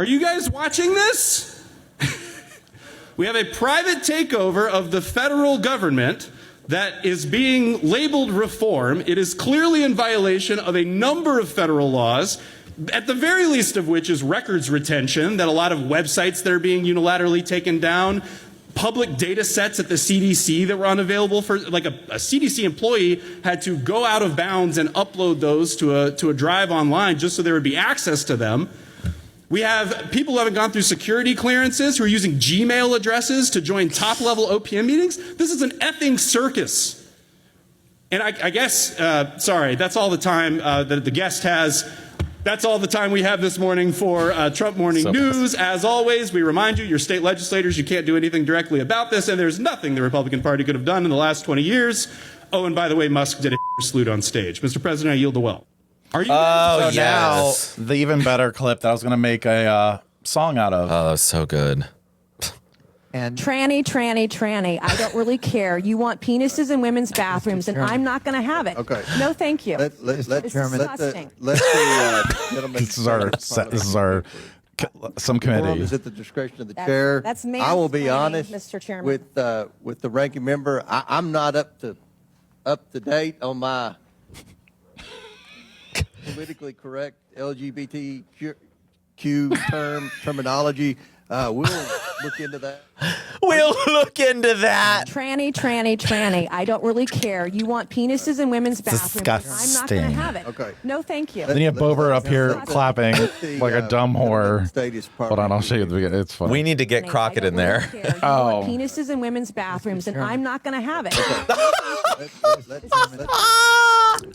Are you guys watching this? We have a private takeover of the federal government that is being labeled reform. It is clearly in violation of a number of federal laws, at the very least of which is records retention, that a lot of websites that are being unilaterally taken down, public data sets at the CDC that were unavailable for, like a CDC employee had to go out of bounds and upload those to a drive online just so there would be access to them. We have people who haven't gone through security clearances who are using Gmail addresses to join top-level OPM meetings. This is an effing circus. And I guess, sorry, that's all the time that the guest has. That's all the time we have this morning for Trump Morning News. As always, we remind you, your state legislators, you can't do anything directly about this, and there's nothing the Republican Party could have done in the last 20 years. Oh, and by the way, Musk did a salute on stage. Mr. President, I yield the well. Are you? Oh, yes. Now, the even better clip that I was going to make a song out of. Oh, that's so good. And tranny. I don't really care. You want penises in women's bathrooms, and I'm not going to have it. Okay. No, thank you. Let it's disgusting. let the gentleman. This is our some committee. Is at the discretion of the chair. That's I will be honest, Mr. Chairman. with the ranking member. I'm not up to date on my politically correct LGBTQ terminology. We'll look into that. We'll look into that. Tranny. I don't really care. You want penises in women's bathrooms. Disgusting. I'm not going to have it. Okay. No, thank you. Then you have Bober up here clapping like a dumb whore. Hold on, I'll show you at the beginning. It's funny. We need to get Crockett in there. You want penises in women's bathrooms, and I'm not going to have it.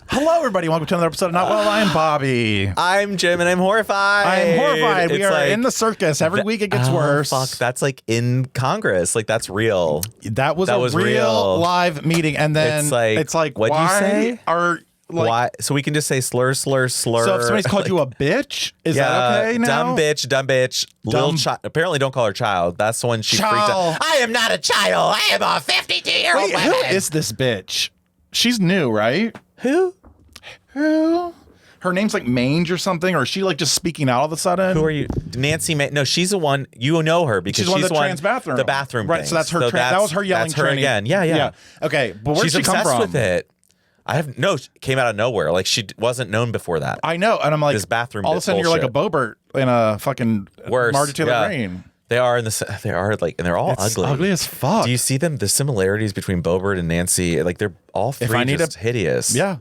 Hello, everybody. Welcome to another episode of Not Well. I'm Bobby. I'm Jim, and I'm horrified. I'm horrified. We It's are like, in the circus. Every week it gets worse. Fuck, that's like in Congress. Like, that's real. That was a real live meeting. And then it's like what'd you say? Why? So we can just say slur. So if somebody's called you a bitch, is that okay now? Dumb bitch. Little child. Apparently don't call her child. That's when she freaked out. I am not a child. I am a 52-year-old woman. Who is this bitch? She's new, right? Who? Her name's like Mange or something, or is she like just speaking out all of a sudden? Who are you? Nancy No, she's the one. You know her because she's one of the trans bathroom. The bathroom right, thing. so that's her. That was her yelling. That's her again. Yeah. Okay, but where did she come from? She's obsessed with it. She came out of nowhere. Like, she wasn't known before that. I know, and I'm like, this bathroom. All of a sudden, you're like a Bobert in a fucking Margaret Taylor Greene. They are and they're all ugly. Ugly as fuck. Do you see them? The similarities between Bobert and Nancy, like they're all three just hideous. Yeah.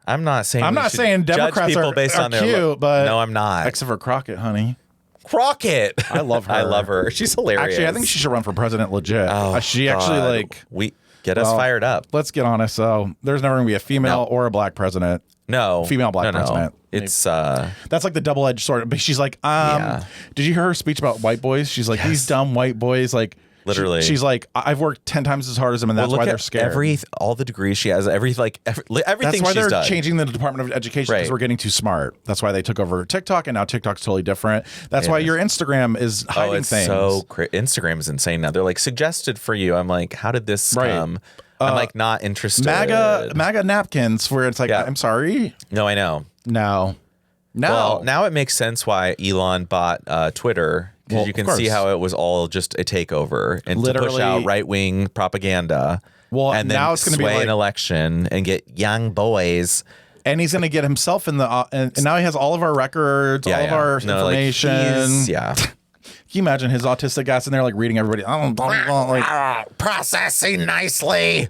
I'm not saying Democrats judge people are based on cute, their but no, I'm not. Except for Crockett, honey. Crockett, I love her. I love her. She's hilarious. Actually, I think she should run for president. Legit. Oh, she God. actually us fired up. Let's get honest. So there's never gonna be a female or a black president. No, female black president. It's that's like the double-edged sword. But she's like, did you hear her speech about white boys? She's like, these dumb white boys, like. Literally, she's like, I've worked 10 times as hard as them, and that's why they're scared. All the degrees she has, everything. That's why they're changing the Department of Education because we're getting too smart. That's why they took over TikTok, and now TikTok's totally different. That's why your Instagram is hiding things. Instagram is insane now. They're like suggested for you. I'm like, how did this come? I'm like not interested. MAGA napkins, where it's like, I'm sorry. No, I know. No. Well, now it makes sense why Elon bought Twitter. Because you can see how it was all just a takeover and to push out right-wing propaganda. Well, and then now it's going to be sway an election and get young boys. And he's going to get himself in the and now he has all of our records, all of our information. Can you imagine his autistic ass in there like reading everybody? Processing nicely.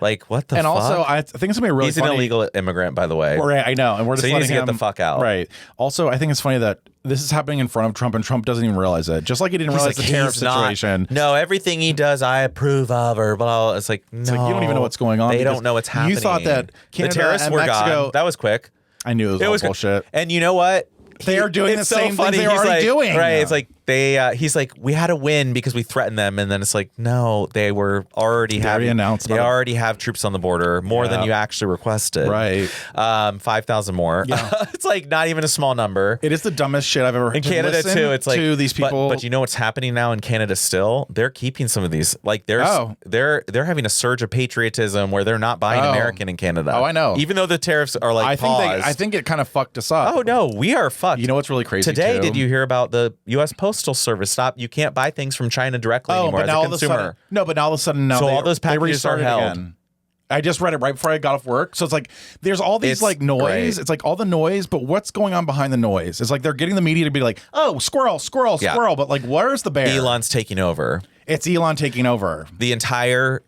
Like, what the fuck? And also, I think it's going to be really He's funny. an illegal immigrant, by the way. Right, I know. And we're just letting him get the fuck out. Right. Also, I think it's funny that this is happening in front of Trump, and Trump doesn't even realize it. Just like he didn't realize the tariff situation. No, everything he does, I approve of, or blah. It's like, no. It's like, you don't even know what's going on. They don't know what's happening. You thought that Canada the terrorists and were Mexico, gone. That was quick. I knew it was all bullshit. And you know what? They are doing the same things they were already doing. Right. It's like he's like, we had to win because we threatened them. And then it's like, no, they were already announced. They already have troops on the border, more than you actually requested. Right. 5,000 more. Yeah. It's like not even a small number. It is the dumbest shit I've ever heard. In Canada too. It's like to these people. But you know what's happening now in Canada still? They're keeping some of these. Like they're having a surge of patriotism where they're not buying American in Canada. Oh, I know. Even though the tariffs are like I think it kind of fucked us up. Oh no, we are fucked. fucked. You know what's really crazy today? too? Did you hear about the U.S. Postal Service? Stop! You can't buy things from China directly anymore as a consumer. But now all of a sudden, so all those packages are held. Again. I just read it right before I got off work. So it's like there's all these like noise. Great. It's like all the noise, but what's going on behind the noise? It's like they're getting the media to be like, oh, squirrel, squirrel, squirrel. But like, where's the bear? Elon's taking over. It's Elon taking over. The entire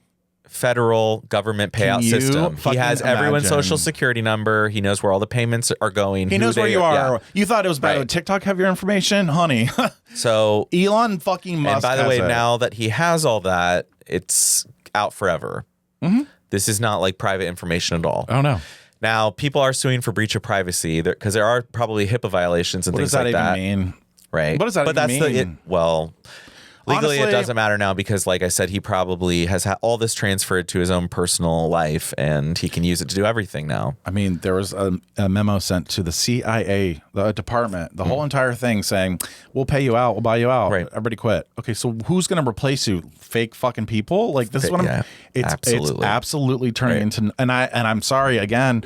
federal government payout system. He has everyone's social security number. He knows where all the payments are going. He knows where you are. Yeah. You thought it was bad. Right. TikTok have your information? Honey. So Elon fucking Musk. And by the way, it. now that he has all that, it's out forever. Mm-hmm. This is not like private information at all. Oh, no. Now, people are suing for breach of privacy because there are probably HIPAA violations and things like that. What does that even mean? Right. What does that even mean? Legally, Honestly, it doesn't matter now because, like I said, he probably has had all this transferred to his own personal life, and he can use it to do everything now. I mean, there was a memo sent to the CIA, the department, the whole entire thing saying, we'll pay you out, we'll buy you out. Right. Everybody quit. Okay, so who's going to replace you? Fake fucking people? Like, this is what it's absolutely turning into, and I'm sorry, again,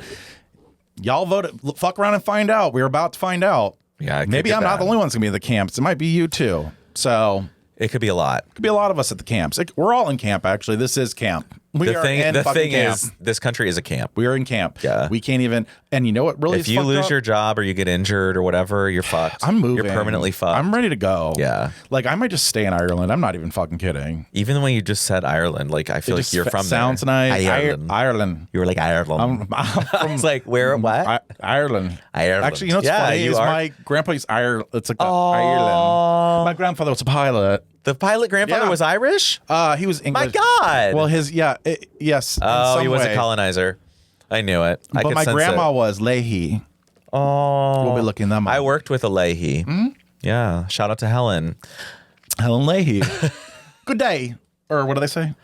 y'all voted, fuck around and find out. We're about to find out. Yeah, maybe I'm not the only one that's going to be in the camps. It might be you too. So... It could be a lot. Could be a lot of us at the camps. We're all in camp, actually. This is camp. The thing is, this country is a camp. We are in camp. Yeah. We can't even, and you know what really if you lose your job or you get injured or whatever, you're fucked. I'm moving. You're permanently fucked. I'm ready to go. Yeah. Like, I might just stay in Ireland. I'm not even fucking kidding. Even when you just said Ireland, like, I feel like you're from sounds there. nice. Ireland. You were like, Ireland. I'm from it's like, where, what? Ireland. Actually, you know what's funny is my grandpa used Ireland. It's like Ireland. My grandfather was a pilot. The pilot grandfather was Irish? He was English. My God. Well, yes. Oh, he was a colonizer. I knew it. But my grandma was Leahy. Oh. We'll be looking them up. I worked with a Leahy. Mm-hmm. Yeah. Shout out to Helen. Helen Leahy. Good day. Or what do they say?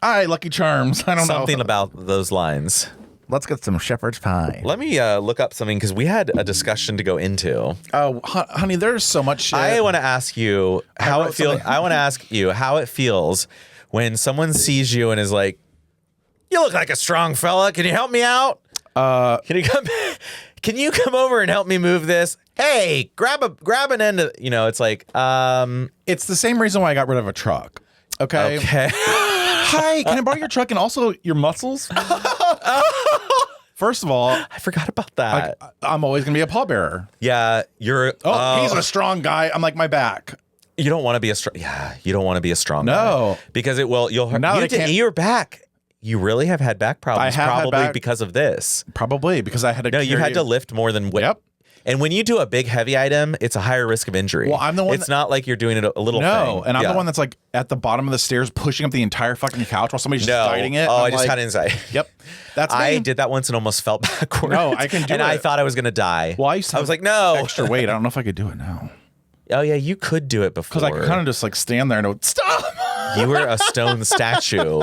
Aye, Lucky Charms. I don't know. Something about those lines. Let's get some shepherd's pie. Let me look up something because we had a discussion to go into. Oh, honey, there's so much shit. I want to ask you how it feels. I want to ask you how it feels when someone sees you and is like, "You look like a strong fella. Can you help me out? Can you come over and help me move this? Hey, grab an end of." You know, it's like, it's the same reason why I got rid of a truck. Okay. Hi, can I borrow your truck and also your muscles? First of all, I forgot about that. I'm always gonna be a pallbearer. Yeah, you're. He's a strong guy. I'm like my back. You don't want to be a strong. Yeah, you don't want to be a strong. No, guy because it will. You'll hurt. Your back. You really have had back problems. Probably because of this. Probably because I had to. No, you had to lift more than. Yep. And when you do a big heavy item, it's a higher risk of injury. Well, I'm the one. It's not like you're doing it a little. No, thing. And I'm the one that's like at the bottom of the stairs, pushing up the entire fucking couch while somebody's just fighting it. Oh, I just had anxiety. Yep, that's me. I did that once and almost fell backwards. No, I can do and it. I thought I was gonna die. Well, I was like, no, extra weight. I don't know if I could do it now. Oh yeah, you could do it before. Because I could kind of just like stand there and go, stop. You were a stone statue.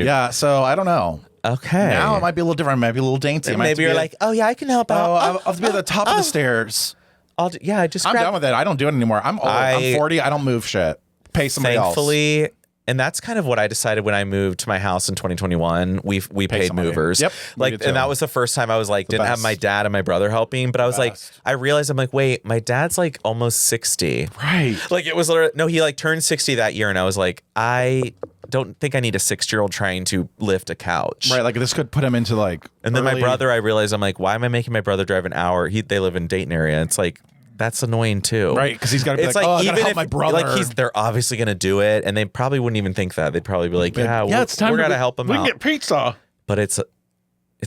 Yeah, so I don't know. Okay. Now it might be a little different. It might be a little dainty. Maybe you're like, oh yeah, I can help out. I'll have to be at the top of the stairs. I'm done with it. I don't do it anymore. I'm old. I'm 40. I don't move shit. Pay somebody else. Thankfully, and that's kind of what I decided when I moved to my house in 2021. We paid movers. Yep. And that was the first time I was like, didn't have my dad and my brother helping, but I was like, I realized I'm like, wait, my dad's like almost 60. Right. Like it was literally, no, he like turned 60 that year, and I was like, I don't think I need a 6-year-old trying to lift a couch. Right. Like this could put him into like. And then my brother, I realized I'm like, why am I making my brother drive an hour? They live in Dayton area. It's like, that's annoying too. Right, because he's got to be like, I gotta help my brother. Like they're obviously going to do it, and they probably wouldn't even think that. They'd probably be like, it's time we're going to help him out. We can get pizza. But it's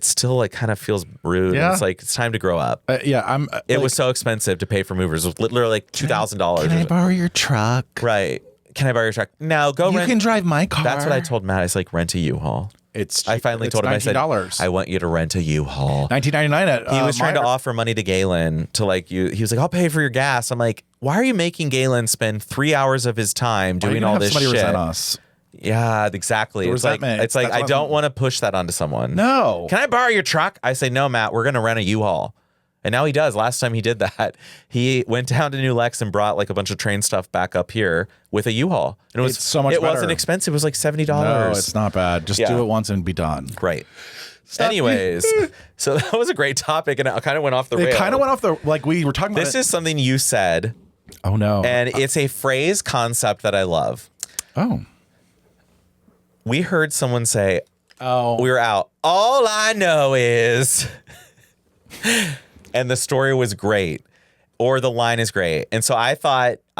still like kind of feels rude. Yeah. It's like, it's time to grow up. It was so expensive to pay for movers. It was literally like $2,000. Can I borrow your truck? Right. Can I borrow your truck? No, go rent. You can drive my car. That's what I told Matt. I was like, rent a U-Haul. I finally told him, I said, I want you to rent a U-Haul. $19.99 He was trying to offer money to Galen to like you. He was like, I'll pay for your gas. I'm like, why are you making Galen spend 3 hours of his time doing all this shit? Resent us? Yeah, exactly. It's like I don't want to push that onto someone. No. Can I borrow your truck? I say, no, Matt, we're going to rent a U-Haul. And now he does. Last time he did that, he went down to New Lex and brought like a bunch of train stuff back up here with a U-Haul. And it's so much It better. wasn't expensive. It was like $70. No, it's not bad. Just do it once and be done. Right. Anyways, so that was a great topic, and it kind of went off the rails. It kind of went off the, like we were talking about. This is something you said. Oh, no. And it's a phrase concept that I love. Oh. We heard someone say, we were out. All I know is, and the story was great, or the line is great. And so I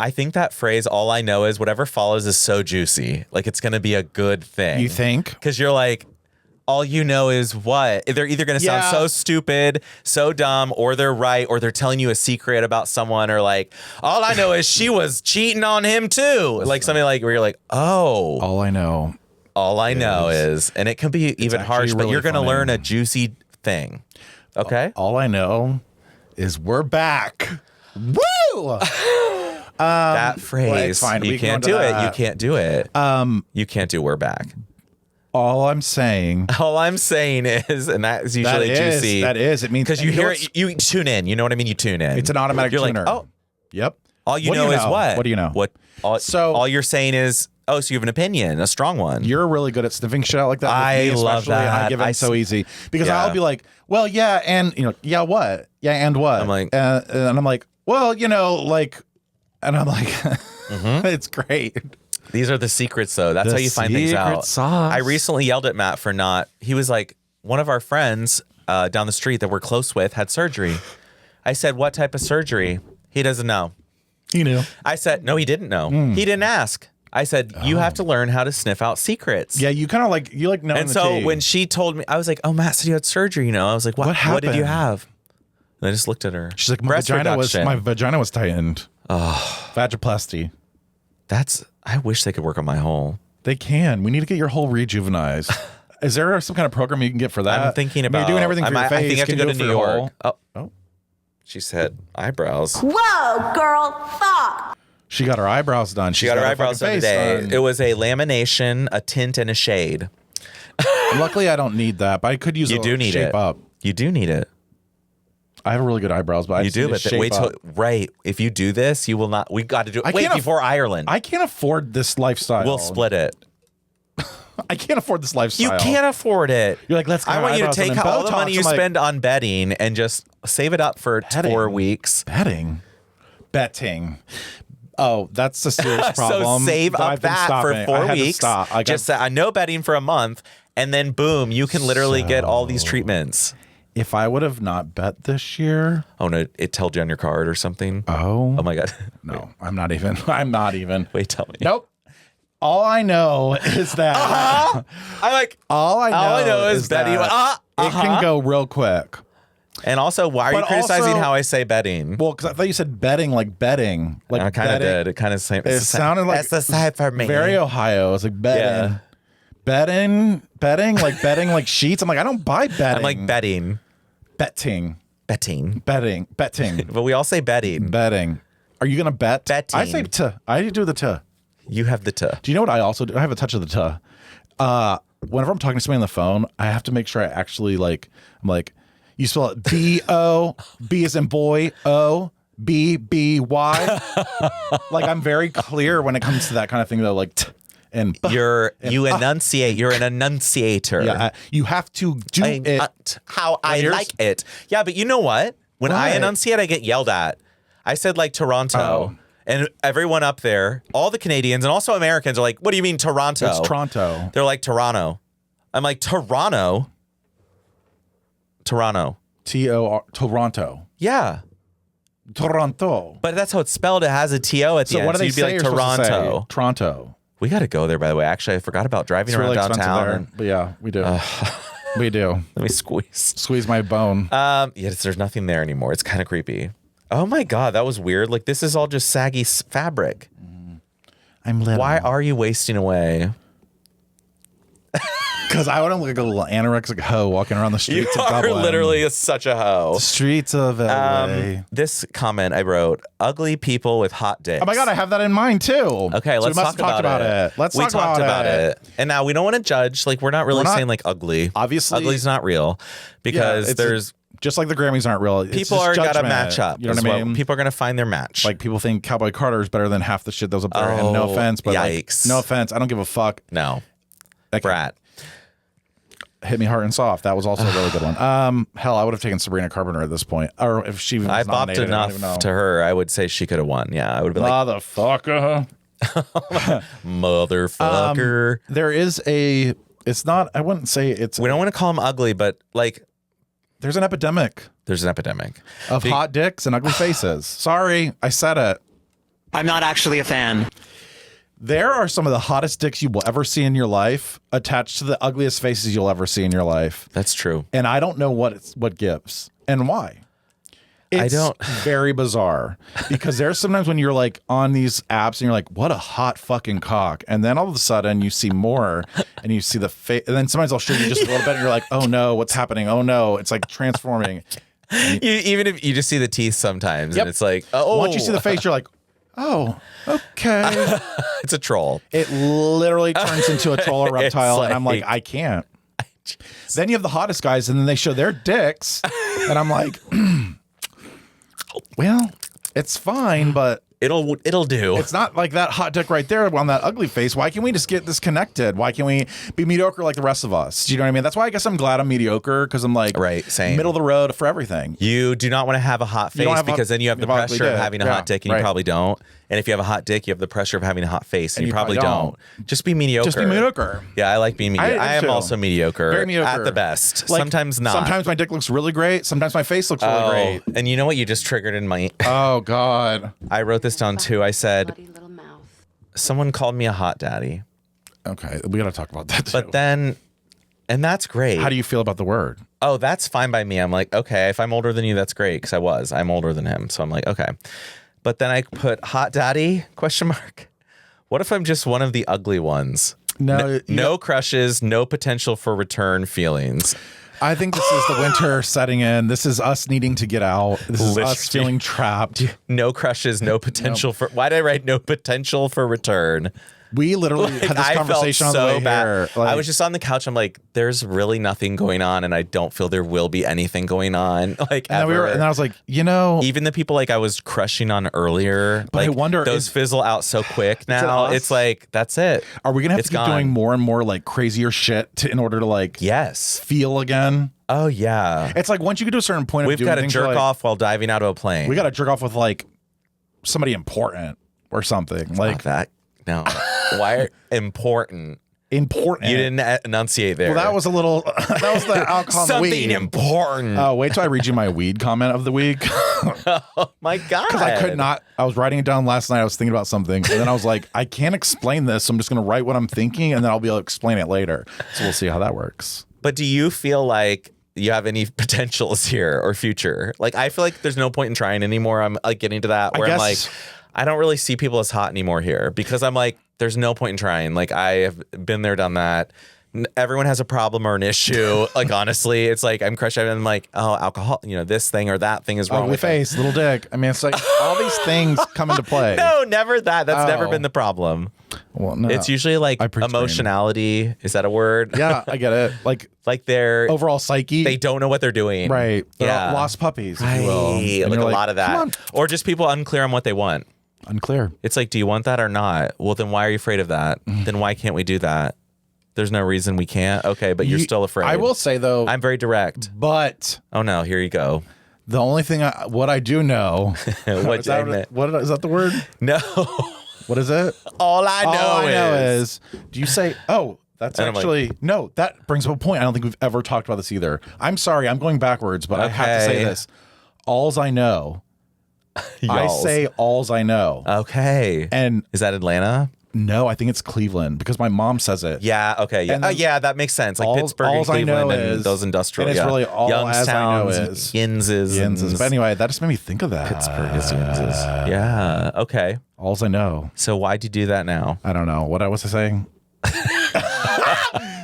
think that phrase, all I know is, whatever follows is so juicy. Like it's going to be a good thing. You think? Because you're like, all you know is what? They're either going to sound so stupid, so dumb, or they're right, or they're telling you a secret about someone, or like, all I know is she was cheating on him too. Like something like where you're like, oh. All I know. All I know is, and it can be even harsh, but you're going to learn a juicy thing. Okay? All I know is we're back. Woo! That phrase, fine. you can't do it. You can't do it. You can't do we're back. All I'm saying is, and that is usually juicy. That is. It means because you hear it, you tune in. You know what I mean? You tune in. It's an automatic you're tuner. Like, oh, yep. All you know is what? What do you know? All you're saying is, oh, so you have an opinion, a strong one. You're really good at sniffing shit out like that. I love that. I give it so easy because I'll be like, well, yeah, and yeah, what? Yeah, and what? I'm like, and I'm like, well, like, and I'm like, it's great. These are the secrets, though. That's how you find things out. Sauce. I recently yelled at Matt for not. He was like, one of our friends down the street that we're close with had surgery. I said, what type of surgery? He doesn't know. He knew. I said, no, he didn't know. He didn't ask. I said, you have to learn how to sniff out secrets. Yeah, you kind of like, know. And so when she told me, I was like, oh, Matt said you had surgery, I was like, what did you have? And I just looked at her. She's like, my vagina was tightened. Oh. Vagiplasty. I wish they could work on my hole. They can. We need to get your hole rejuvenized. Is there some kind of program you can get for that? I'm thinking about. You're doing everything for your face. I think I have to go to New York. Oh. She said eyebrows. Whoa, girl, fuck. She got her eyebrows done. She got her eyebrows done today. Done. It was a lamination, a tint, and a shade. Luckily, I don't need that, but I could use You do need shape it. up. You do need it. I have really good eyebrows, but I you do. But wait till if you do this, you will not. We got to do it. Wait before Ireland. I can't afford this lifestyle. We'll split it. I can't afford this lifestyle. You can't afford it. You're like, let's. I want you to take all the money you spend on betting and just save it up for 4 weeks. Betting. Oh, that's a serious problem. So save up that for 4 weeks. Just say, I know betting for a month, and then boom, you can literally get all these treatments. If I would have not bet this year. Oh no, it told you on your card or something. Oh my God. No, I'm not even. Wait, tell me. Nope. All I know is that all I know is betting. It can go real quick. And also, why are you criticizing how I say betting? Well, because I thought you said betting like betting. Like I kind of did. It kind of sounded like that's the side for me. Very Ohio. It's like betting. Yeah. Betting like sheets. I'm like, I don't buy betting. I'm like betting. But we all say betting. Betting. Are you gonna bet? Betting. I say t. I do the t. You have the t. Do you know what I also do? I have a touch of the t. Whenever I'm talking to somebody on the phone, I have to make sure I actually I'm like, you spell it B-O, B as in boy, O, B-B-Y. Like I'm very clear when it comes to that kind of thing though, like t. And you enunciate. You're an enunciator. Yeah, you have to do it how I like it. Yeah, but you know what? When I enunciate, I get yelled at. I said like Toronto, and everyone up there, all the Canadians and also Americans are like, "What do you mean Toronto?" It's Toronto. They're like Toronto. I'm like Toronto. T-O-R Toronto. Yeah. Toronto. But that's how it's spelled. It has a T-O at the end. What do they say? You'd be like Toronto. Toronto. We got to go there, by the way. Actually, I forgot about driving around downtown. But yeah, we do. We do. Let me squeeze my bone. There's nothing there anymore. It's kind of creepy. Oh my God, that was weird. Like this is all just saggy fabric. I'm little. Why are you wasting away? Because I want to look like a little anorexic hoe walking around the streets of Dublin. You are literally such a hoe. The streets of LA. This comment I wrote, ugly people with hot dicks. Oh my God, I have that in mind too. Okay, let's talk about it. We talked about it. And now we don't want to judge. Like we're not really saying like ugly. Obviously. Ugly's not real. Because there's Just like the Grammys aren't real. It's People just are got to judgment. match up. You know what I mean? People are going to find their match. Like people think Cowboy Carter is better than half the shit that was up there. And no offense, but yikes. no offense. I don't give a fuck. No. Like, Brat. Hit Me Hard and Soft. That was also a really good one. Hell, I would have taken Sabrina Carpenter at this point. Or if she was I bopped nominated, enough to her. I would say she could have won. Yeah, I would have been Motherfucker. Motherfucker. There is a, it's not, I wouldn't say it's, We don't want to call him ugly, but like, there's an epidemic there's an epidemic of hot dicks and ugly faces. Sorry, I said it. I'm not actually a fan. There are some of the hottest dicks you will ever see in your life attached to the ugliest faces you'll ever see in your life. That's true. And I don't know what gives and why. It's very bizarre because there's sometimes when you're like on these apps and you're like, what a hot fucking cock. And then all of a sudden you see more and you see the face. And then sometimes I'll show you just a little bit and you're like, oh no, what's happening? Oh no, it's like transforming. Even if you just see the teeth sometimes Yep. and it's like, oh. Once you see the face, you're like, oh, okay. It's a troll. It literally turns into a troll or reptile. It's and I'm like, I can't. Then you have the hottest guys and then they show their dicks. And I'm like, well, it's fine, but It'll do. it's not like that hot dick right there on that ugly face. Why can't we just get disconnected? Why can't we be mediocre like the rest of us? Do you know what I mean? That's why I guess I'm glad I'm mediocre because I'm like Right, same. middle of the road for everything. You do not want to have a hot You don't face have because then you have the ugly pressure of dick. having a Yeah, hot dick and right. you probably don't. And if you have a hot dick, you have the pressure of having a hot face and you probably probably don't. Just be mediocre. Just be mediocre. Yeah, I like being mediocre. I I am do too. also mediocre. Very mediocre. At the best. Like, Sometimes not. Sometimes my dick looks really great. Sometimes my face looks really great. And you know what you just triggered in my... Oh, God. I wrote this down too. I said, Bloody little mouth. someone called me a hot daddy. Okay. We got to talk about that too. But then... And that's great. How do you feel about the word? Oh, that's fine by me. I'm like, okay, if I'm older than you, that's great. Because I'm older than him. So I'm like, okay. But then I put hot daddy, ? What if I'm just one of the ugly ones? No crushes, no potential for return feelings. I think this is the winter setting in. This is us needing to get out. This is us feeling trapped. No crushes, no potential for... Why did I write no potential for return? We literally had this conversation on the way here. Like, I was just on the couch. I'm like, there's really nothing going on, and I don't feel there will be anything going on. Like, and, ever. and I was like, you know, Even the people like I was crushing on earlier, But I like, wonder, those fizzle out so quick now. us? It's like, that's it. are we gonna have It's to keep gone. doing more and more like crazier shit in order to like Yes. feel again? Oh yeah. It's like once you get to a certain point, We've of doing got to things, jerk you're like, off while diving out of a plane. We got to jerk off with like somebody important or something like that. No. Why important? important. You didn't enunciate there. Well, that was a little. That was the alcohol. something and the weed. important. Oh, wait till I read you my weed comment of the week. Oh my god! Because I could not. I was writing it down last night. I was thinking about something, and then I was like, I can't explain this. So I'm just going to write what I'm thinking, and then I'll be able to explain it later. So we'll see how that works. But do you feel like you have any potentials here or future? Like, I feel like there's no point in trying anymore. I'm like getting to that where I'm like, I don't really see people as hot anymore here because I'm like, there's no point in trying. Like, I have been there, done that. Everyone has a problem or an issue. Like, honestly, it's like I'm crushed. I'm like, oh, alcohol, this thing or that thing is wrong Ugly with face, little dick. I mean, it's like all these things come into play. No, never that. That's never been the problem. Well, no. It's usually like I pre-screen. emotionality. Is that a word? Yeah, I get it. Like their overall psyche. They don't know what they're doing. Right. They're Yeah. lost puppies, Right. if you will. And Like you're a lot of "Come that. on." Or just people unclear on what they want. Unclear. It's like, do you want that or not? Well, then why are you afraid of that? Then why can't we do that? There's no reason we can't. Okay, but you're still afraid. I will say though, I'm very direct. but Oh no, here you go. the only thing what I do know, What is that, is that the word? No. What is it? All I know is, do you say, oh, that's And I'm like- actually, no, that brings up a point. I don't think we've ever talked about this either. I'm sorry, I'm going backwards, but I have to say Okay. this. Alls I know. I Y'alls. say alls I know. Okay. And is that Atlanta? no, I think it's Cleveland because my mom says it. Yeah. Okay. Yeah. And then Yeah, that makes sense. Like Pittsburgh and alls I know Cleveland and is- those industrial. and it's yeah. really all as I know Youngstown's, is. Yinz's. Yinz's. But anyway, that just made me think of that. Pittsburgh is Yinz's. Yeah. Okay. Alls I know. So why'd you do that now? I don't know. What was I saying?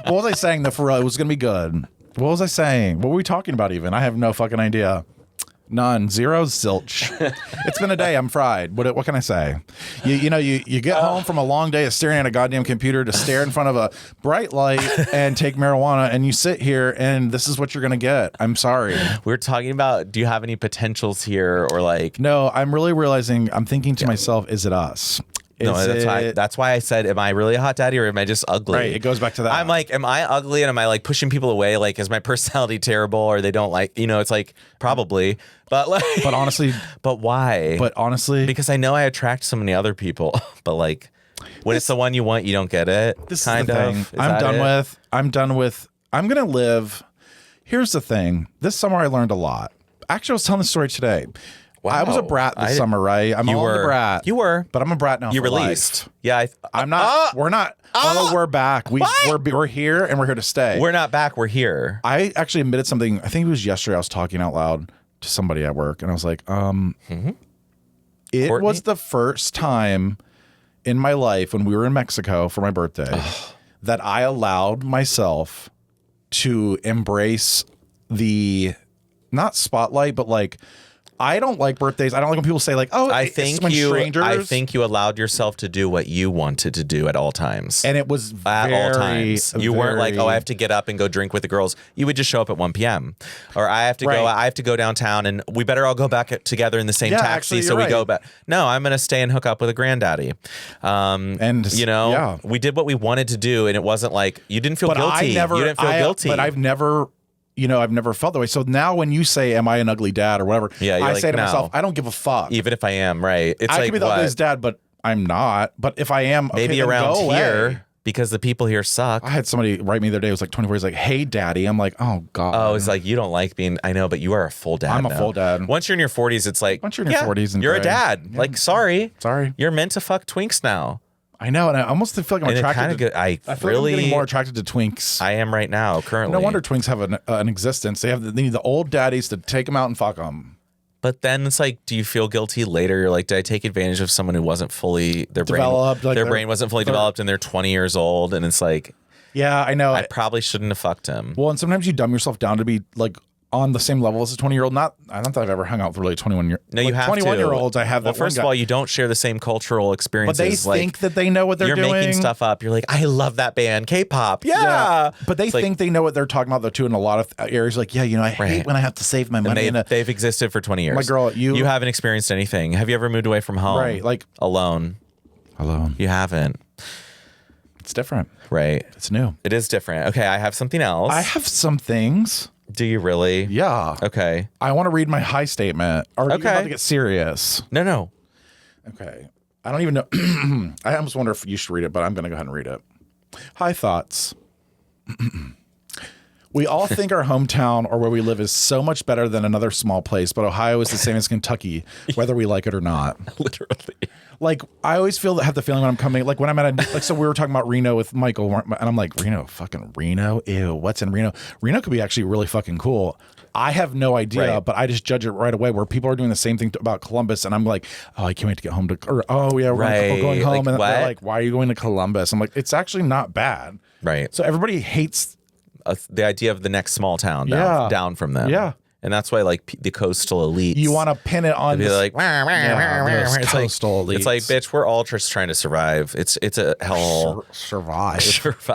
What was I saying though? For real, it was gonna be good. What was I saying? What were we talking about even? I have no fucking idea. None. Zero. Zilch. It's been a day. I'm fried. What can I say? You get home from a long day of staring at a goddamn computer to stare in front of a bright light and take marijuana, and you sit here, and this is what you're going to get. I'm sorry. We're talking about, do you have any potentials here, or like... No, I'm really realizing, I'm thinking to myself, is it us? That's why I said, am I really a hot daddy or am I just ugly? Right, it goes back to that. I'm like, am I ugly and am I like pushing people away? Like, is my personality terrible or they don't like, it's like probably, but like, but honestly, but why? But honestly, because I know I attract so many other people, but like when it's the one you want, you don't get it. This kind is the thing. I'm done with, I'm going to live. Here's the thing. This summer I learned a lot. Actually, I was telling the story today. Wow. I was a brat this summer, right? I'm all the brat. You were. But I'm a brat now. You released. Life. Yeah. I'm not. We're not. Oh, we're back. We're here and we're here to stay. We're not back. We're here. I actually admitted something. I think it was yesterday. I was talking out loud to somebody at work, and I was like, It was the first time in my life when we were in Mexico for my birthday that I allowed myself to embrace the not spotlight, but like. I don't like birthdays. I don't like when people say like, "Oh, I think you allowed yourself to do what you wanted to do at all times, and it was at all times. You weren't like, "Oh, I have to get up and go drink with the girls." You would just show up at 1 p.m. or I have to go. I have to go downtown, and we better all go back together in the same taxi. Actually, so we go back. No, I'm gonna stay and hook up with a granddaddy. We did what we wanted to do, and it wasn't like you didn't feel guilty. You didn't feel guilty. But I've never felt that way. So now when you say, am I an ugly dad or whatever, I say to myself, I don't give a fuck. Even if I am, right? It's I like, could be the ugliest dad, but I'm not. But if I am, maybe around here, because the people here suck. I had somebody write me the other day, it was like 24, he's like, hey, daddy. I'm like, oh, God. Oh, it's like, you don't like being, I know, but you are a full dad. I'm a full dad. Once you're in your 40s, it's like, once you're in your 40s and you're a dad. Yeah. Like, sorry. You're meant to fuck twinks now. I know, and I almost feel like I'm attracted. I feel like I'm getting more attracted to twinks. I am right now, currently. No wonder twinks have an existence. They need the old daddies to take them out and fuck them. But then it's like, do you feel guilty later? You're like, did I take advantage of someone who wasn't fully developed? Their brain wasn't fully developed, and they're 20 years old, and it's like, yeah, I know. I probably shouldn't have fucked him. Well, and sometimes you dumb yourself down to be like on the same level as a 20-year-old. Not that I've ever hung out with really 21-year. No, you have 21-year-olds. I have. Well, first of all, you don't share the same cultural experiences. But they think that they know what they're doing. You're making stuff up. You're like, I love that band, K-pop. Yeah. But they think they know what they're talking about though too in a lot of areas. Like, I hate when I have to save my money. And they've existed for 20 years. My girl, you haven't experienced anything. Have you ever moved away from home? Right, like alone. You haven't. It's different. Right. It's new. It is different. Okay, I have something else. I have some things. Do you really? Yeah. Okay. I want to read my high statement. Are you about to get serious? No. Okay. I don't even know. I almost wonder if you should read it, but I'm going to go ahead and read it. High thoughts. We all think our hometown or where we live is so much better than another small place, but Ohio is the same as Kentucky, whether we like it or not. Literally. Like, I always have the feeling when I'm coming, like when I'm at so we were talking about Reno with Michael, and I'm like, fucking Reno? Ew, what's in Reno? Reno could be actually really fucking cool. I have no idea, but I just judge it right away where people are doing the same thing about Columbus, and I'm like, oh, I can't wait to get home we're going home. Like, and they're like, why are you going to Columbus? I'm like, it's actually not bad. Right. So everybody hates the idea of the next small town down from them. Yeah. And that's why, like, the coastal elites. You want to pin it on this, like, it's coastal elites. It's like, bitch, we're all just trying to survive. It's a hell. Survive.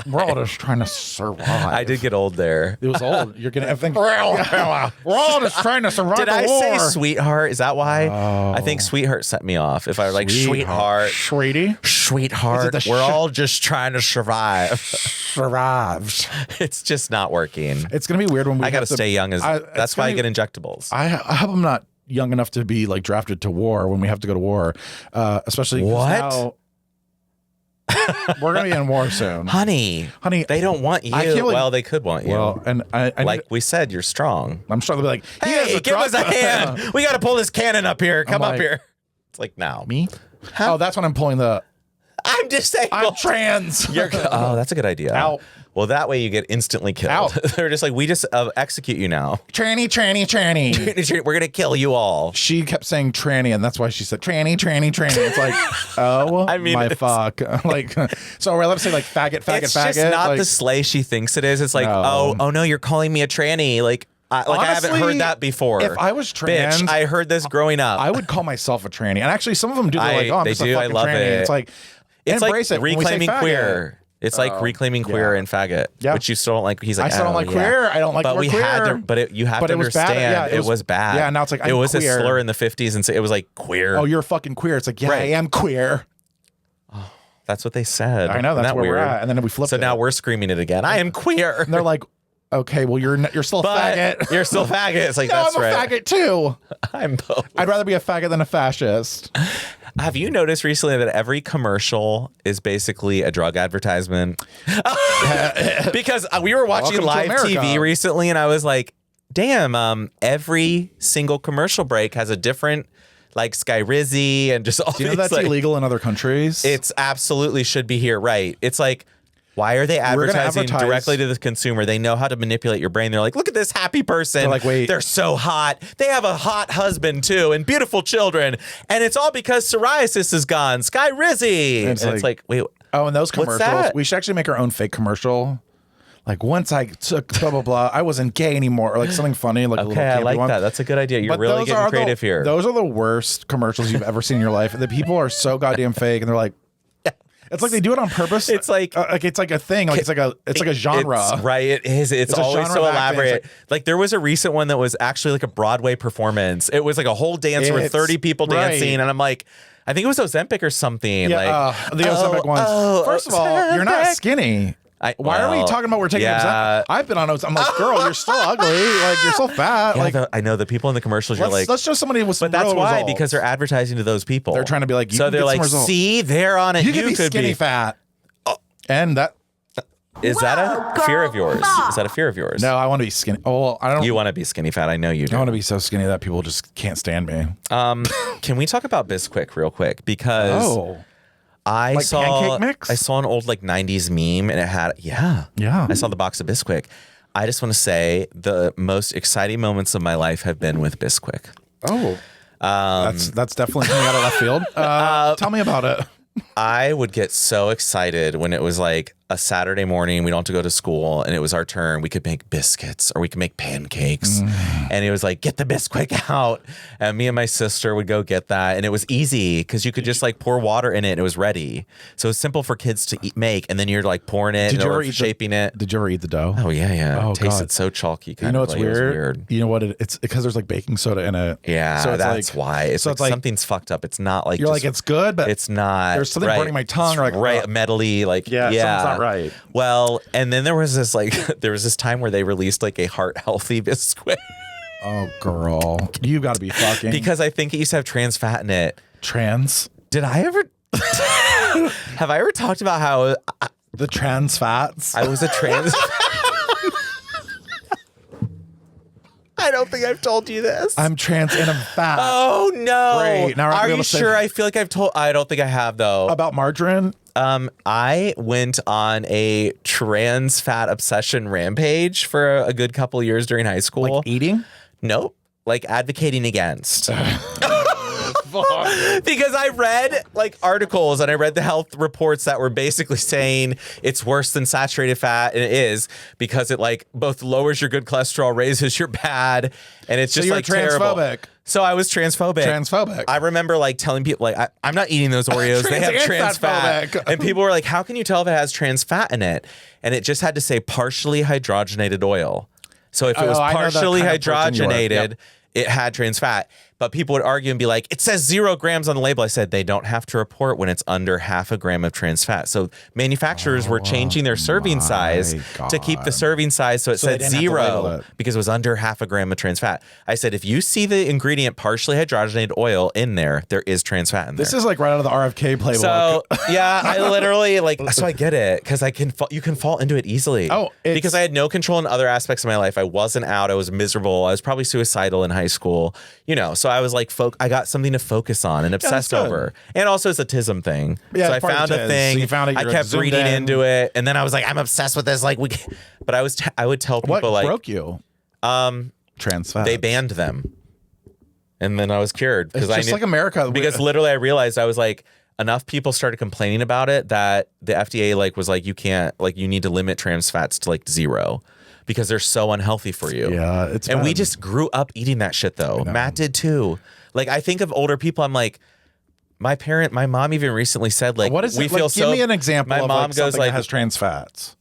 We're all just trying to survive. I did get old there. It was old. You're gonna think we're all just trying to survive. Did I say sweetheart? Is that why? I think sweetheart set me off. If I were like sweetheart, sweetheart, we're all just trying to survive. Survived. It's just not working. It's gonna be weird when we. I gotta stay young. That's why I get injectables. I hope I'm not young enough to be like drafted to war when we have to go to war, especially now we're gonna be in war soon, honey. They don't want you. Well, they could want you. Well, and I like we said, you're strong. I'm strong to be like, hey, give us a hand. We got to pull this cannon up here. Come up here. It's like now me. Huh? Oh, that's when I'm pulling the. I'm disabled. I'm trans. Oh, that's a good idea. Out. Well, that way you get instantly killed. Out. They're just like, we just execute you now. Tranny. We're going to kill you all. She kept saying tranny, and that's why she said tranny. It's like, oh, I mean, my fuck. Like, so we're allowed to say like faggot. It's just not the sleigh she thinks it is. It's like, oh no, you're calling me a tranny. Like, I haven't heard that before. If I was trans, bitch, I heard this growing up. I would call myself a tranny. And actually, some of them do. They're like, I'm they just do. a I fucking love tranny. it. It's like embrace it. Reclaiming When we say queer. It's like reclaiming queer and faggot, which you still don't like. He's like, I still don't like queer. I don't like but the word queer. You have to it was understand. bad. Yeah, it was bad. Yeah, now it's like, it was queer. a slur in the 50s, and so it was like queer. Oh, you're fucking queer. It's like, yeah, I am queer. That's what they said. I know, that's where we're at. And then we flipped So it. now we're screaming it again. I am queer. And they're like, okay, well, you're still a faggot. You're still a faggot. It's like, no, that's I'm a right. faggot too. I'm both. I'd rather be a faggot than a fascist. Have you noticed recently that every commercial is basically a drug advertisement? Because we were watching live TV recently, and I was like, damn, every single commercial break has a different, like, Skyrizi and just all Do you know these, that's illegal in other countries? It's absolutely should be here, right? It's like, why are they advertising directly to the consumer? They know how to manipulate your brain. They're like, look at this happy person. They're like, wait. They're so hot. They have a hot husband, too, and beautiful children. And it's all because psoriasis is gone. Skyrizi. And it's like, wait. Oh, and those commercials. that? We should actually make our own fake commercial. Like, once I took blah, blah, blah, I wasn't gay anymore. Or like something funny. Like Okay, I like that. That's a good idea. You're really getting creative here. Those are the worst commercials you've ever seen in your life. The people are so goddamn fake. And they're like, it's like they do it on purpose. It's like it's like a thing. Like it's like a genre. It's, right. It is. It's always so elaborate. Like there was a recent one that was actually like a Broadway performance. It was like a whole dance with 30 people dancing, and I'm like, I think it was Ozempic or something. Yeah, like the Ozempic ones. First of all, you're not skinny. Why are we talking about we're taking Ozempic? I've been on Ozempic. I'm like, girl, you're still ugly. Like you're so fat. Yeah, like I know the people in the commercials. You're like, let's show somebody with some but that's real why results. because they're advertising to those people. They're trying to be like, so they're like, see, they're on it. You could be skinny fat. And that is that a fear of yours? Is that a fear of yours? No, I want to be skinny. Oh, well, I don't. You want to be skinny fat? I know you do. I want to be so skinny that people just can't stand me. Can we talk about Bisquick real quick? Because I like saw pancake mix? I saw an old like 90s meme and it had I saw the box of Bisquick. I just want to say the most exciting moments of my life have been with Bisquick. Oh, that's definitely coming out of left field. Tell me about it. I would get so excited when it was like a Saturday morning, we don't have to go to school, and it was our turn. We could make biscuits or we could make pancakes. And it was like, get the Bisquick out. And me and my sister would go get that. And it was easy because you could just like pour water in it and it was ready. So it's simple for kids to make. And then you're like pouring it and shaping it. Did you ever eat the dough? Oh, yeah. Oh, it tasted so chalky. You know what's weird? You know what? It's because there's like baking soda in it. Yeah, so that's why. It's like something's fucked up. It's not like you're like, it's good, but it's not. There's something burning my tongue. Or like, right, metally. Like, something's not right. Well, and then there was this like time where they released like a heart healthy Bisquick. Oh, girl, you got to be fucking. Because I think it used to have trans fat in it. Trans? Did I ever? Have I ever talked about how the trans fats? I was a trans. I don't think I've told you this. I'm trans and I'm fat. Oh no! Great. Now are you sure? I feel like I've told. I don't think I have though. About margarine? I went on a trans fat obsession rampage for a good couple of years during high school. Like eating? Nope. Like advocating against. Because I read like articles and I read the health reports that were basically saying it's worse than saturated fat, and it is because it like both lowers your good cholesterol, raises your bad, and it's just like terrible. So I was transphobic. I remember like telling people like I'm not eating those Oreos. They have trans fat, and people were like, "How can you tell if it has trans fat in it?" And it just had to say partially hydrogenated oil. So if it was partially hydrogenated, it had trans fat. But people would argue and be like, it says 0 grams on the label. I said they don't have to report when it's under 0.5 gram of trans fat. So manufacturers were changing their serving size to keep the serving size so it said 0 because it was under 0.5 gram of trans fat. I said, if you see the ingredient partially hydrogenated oil in there, there is trans fat in there. This is like right out of the RFK playbook. So yeah, I literally like, so I get it because you can fall into it easily. Oh, because I had no control in other aspects of my life. I wasn't out. I was miserable. I was probably suicidal in high school, so I was like, I got something to focus on and obsessed over. And also it's a TISM thing. Yeah, so I found a thing. So you found it, I kept reading into it. And then I was like, I'm obsessed with this. Like but I would tell people what like. What broke you? Trans fat. They banned them. And then I was cured. It's just like America. Because literally I realized I was like, enough people started complaining about it that the FDA like was like, you can't, like you need to limit trans fats to like 0. because they're so unhealthy for you. Yeah, it's and bad. we just grew up eating that shit though. Matt did too. Like I think of older people, I'm like, my mom even recently said like, what is we it? feel Like, give me an example my of mom like goes something like, that has trans fats.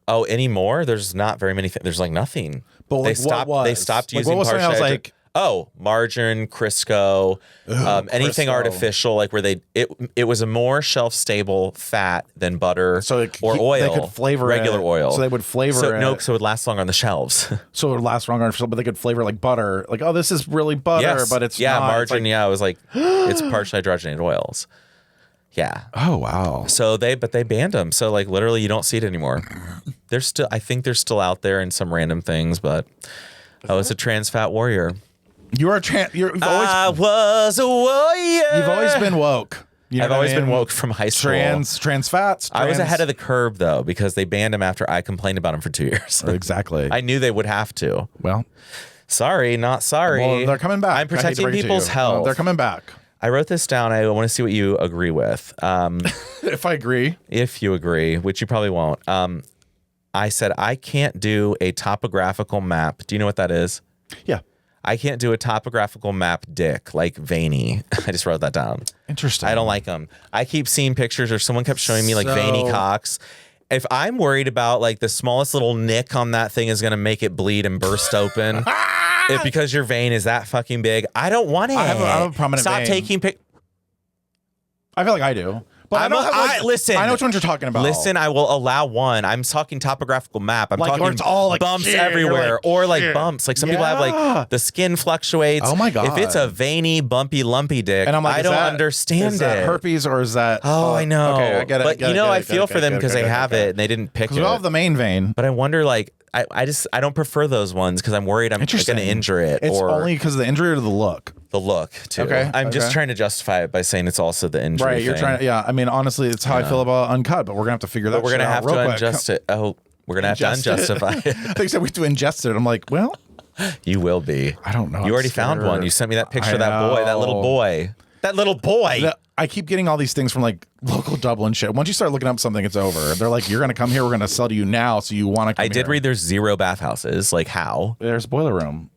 oh, anymore? There's not very many things. There's like nothing. But like, they stopped like, using what was something I was partial like, margarine, Crisco, anything Crisco. artificial, like where it was a more shelf stable fat than butter or oil. They could flavor regular it. oil. So they would flavor it. No, so it would last longer on the shelves. So it would last longer, but they could flavor like butter. Like, oh, this is really butter, but it's not. Margarine. It was like it's partially hydrogenated oils. Yeah. Oh wow. So they banned them. So like literally you don't see it anymore. I think they're still out there in some random things, but I was a trans fat warrior. You are I was a warrior. You've always been woke. I've always been woke from high school. Trans fats. I was ahead of the curve though because they banned them after I complained about them for 2 years. Exactly. I knew they would have to. Well, sorry, not sorry. well, they're coming back. I'm protecting people's health. They're coming back. I wrote this down. I want to see what you agree with. If I agree. If you agree, which you probably won't. I said I can't do a topographical map. Do you know what that is? Yeah. I can't do a topographical map dick, like veiny. I just wrote that down. Interesting. I don't like them. I keep seeing pictures or someone kept showing me like veiny cocks. If I'm worried about like the smallest little nick on that thing is going to make it bleed and burst open because your vein is that fucking big, I don't want it. I have a prominent Stop vein. taking pictures. I feel like I do. But listen. I know which ones you're talking about. Listen, I will allow one. I'm talking topographical map. I'm like, talking it's all like bumps shit, everywhere, like, or like shit. bumps. Like some people have like the skin fluctuates. Oh my God. If it's a veiny, bumpy, lumpy dick, And I'm like, I don't understand is that it. herpes or is that? Oh, I know. Okay, I get it. But I feel for them because they have it and they didn't pick it. We all have the main vein. But I wonder, like, I don't prefer those ones because I'm worried I'm going to injure it. It's or only because of the injury or the look. the look too. Okay, I'm just trying to justify it by saying it's also the injury. Right, you're thing. trying to. Yeah, I mean, honestly, it's how I feel about uncut, but we're gonna have to figure that. But we're gonna shit have out to real quick. unjust it. Oh, we're gonna have to unjustify it. I think you said we have to ingest it. I'm like, well, You will be. I don't know. You already found one. You sent me that picture of that boy, that little boy. That little boy. I keep getting all these things from like local Dublin shit. Once you start looking up something, it's over. They're like, you're gonna come here. We're gonna sell to you now, so you want to. I did read there's 0 bathhouses. Like how? There's boiler room.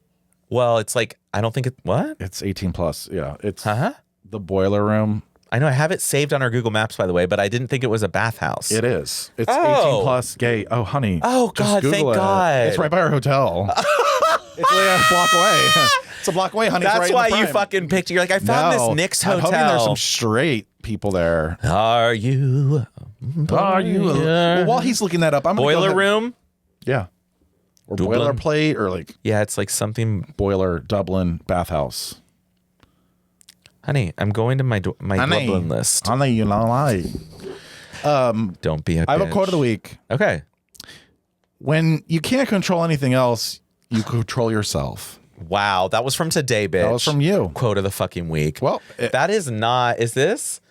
Well, it's like I don't think it. What? It's 18 plus. Yeah, it's the boiler room. I know I have it saved on our Google Maps, by the way, but I didn't think it was a bathhouse. It is. It's 18 plus gay. Oh, honey. Oh, Just God, Google thank it. God. It's right by our hotel. It's really a block away. It's a block away, honey. That's it's right why in the you prime. fucking picked. You're like, I found this Nick's hotel. I'm hoping there's some straight people there. Are you? Well, while he's looking that up, I'm gonna Boiler go room? Yeah. Or Dublin? boilerplate or like Yeah, it's like something. boiler Dublin bathhouse. Honey, I'm going to my Dublin list. Honey, you know, like. Don't be a I have a bitch. quote of the week. Okay. When you can't control anything else, you control yourself. Wow, that was from today, bitch. That was from you. Quote of the fucking week. Well, that is not. Is this?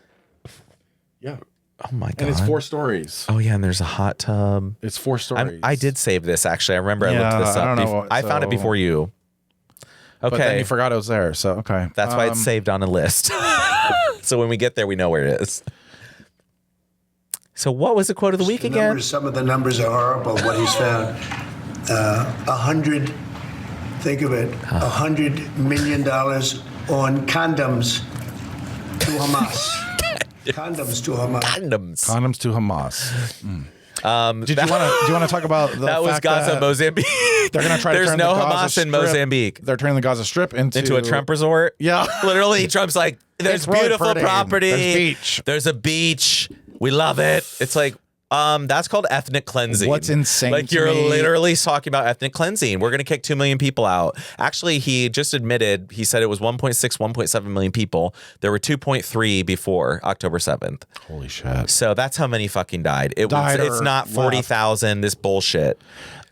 Yeah. Oh my God. And it's 4 stories. Oh yeah, and there's a hot tub. It's 4 stories. I did save this actually. I remember I Yeah, looked this up. I don't know, I found it so- before you. Okay. But then you forgot it was there. So, okay. That's why it's saved on a list. So when we get there, we know where it is. So what was the quote of the week again? Some of the numbers are horrible, what he's found. 100, think of it, $100 million on condoms to Hamas. Condoms to Hamas. Condoms to Hamas. Do you want to talk about the that was fact Gaza, that Mozambique? They're going to try to There's turn no the Gaza Hamas in Strip- Mozambique. They're turning the Gaza Strip into a Trump resort. Yeah. Literally, Trump's like, there's It's really beautiful pretty. property. There's beach. There's a beach. We love it. It's like, that's called ethnic cleansing. What's insane Like to you're me- literally talking about ethnic cleansing. We're going to kick 2 million people out. Actually, he just admitted, he said it was 1.6, 1.7 million people. There were 2.3 before October 7th. Holy shit. So that's how many fucking died. It's or not 40,000, this bullshit.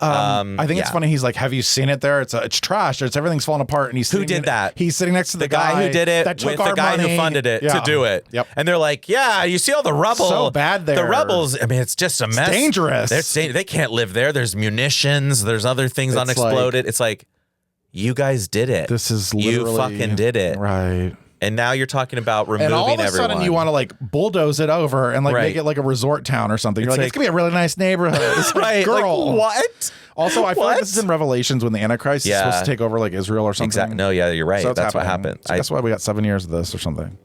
I think it's funny. He's like, "Have you seen it there? It's trash. Everything's falling apart." And he's Who sitting did that? He's sitting next to the guy who did it that took with the our guy money. who funded it Yeah. to do it. Yep. And they're like, yeah, you see all the rubble. So bad there. The rebels, I mean, it's just a mess. dangerous. They can't live there. There's munitions. There's other things It's unexploded. It's like, you guys did it. This is You literally fucking did it. right. And now you're talking about removing and all of a everyone. sudden you want to like bulldoze it over and like make it like a resort town or something. You're like, it's gonna be a really nice neighborhood. It's like, right? girl, Like, what? Also, I feel like this is in Revelations when the Antichrist is supposed to take over like Israel or something. Exactly. No, yeah, you're right. So that's what happened. So that's why we got 7 years of this or something.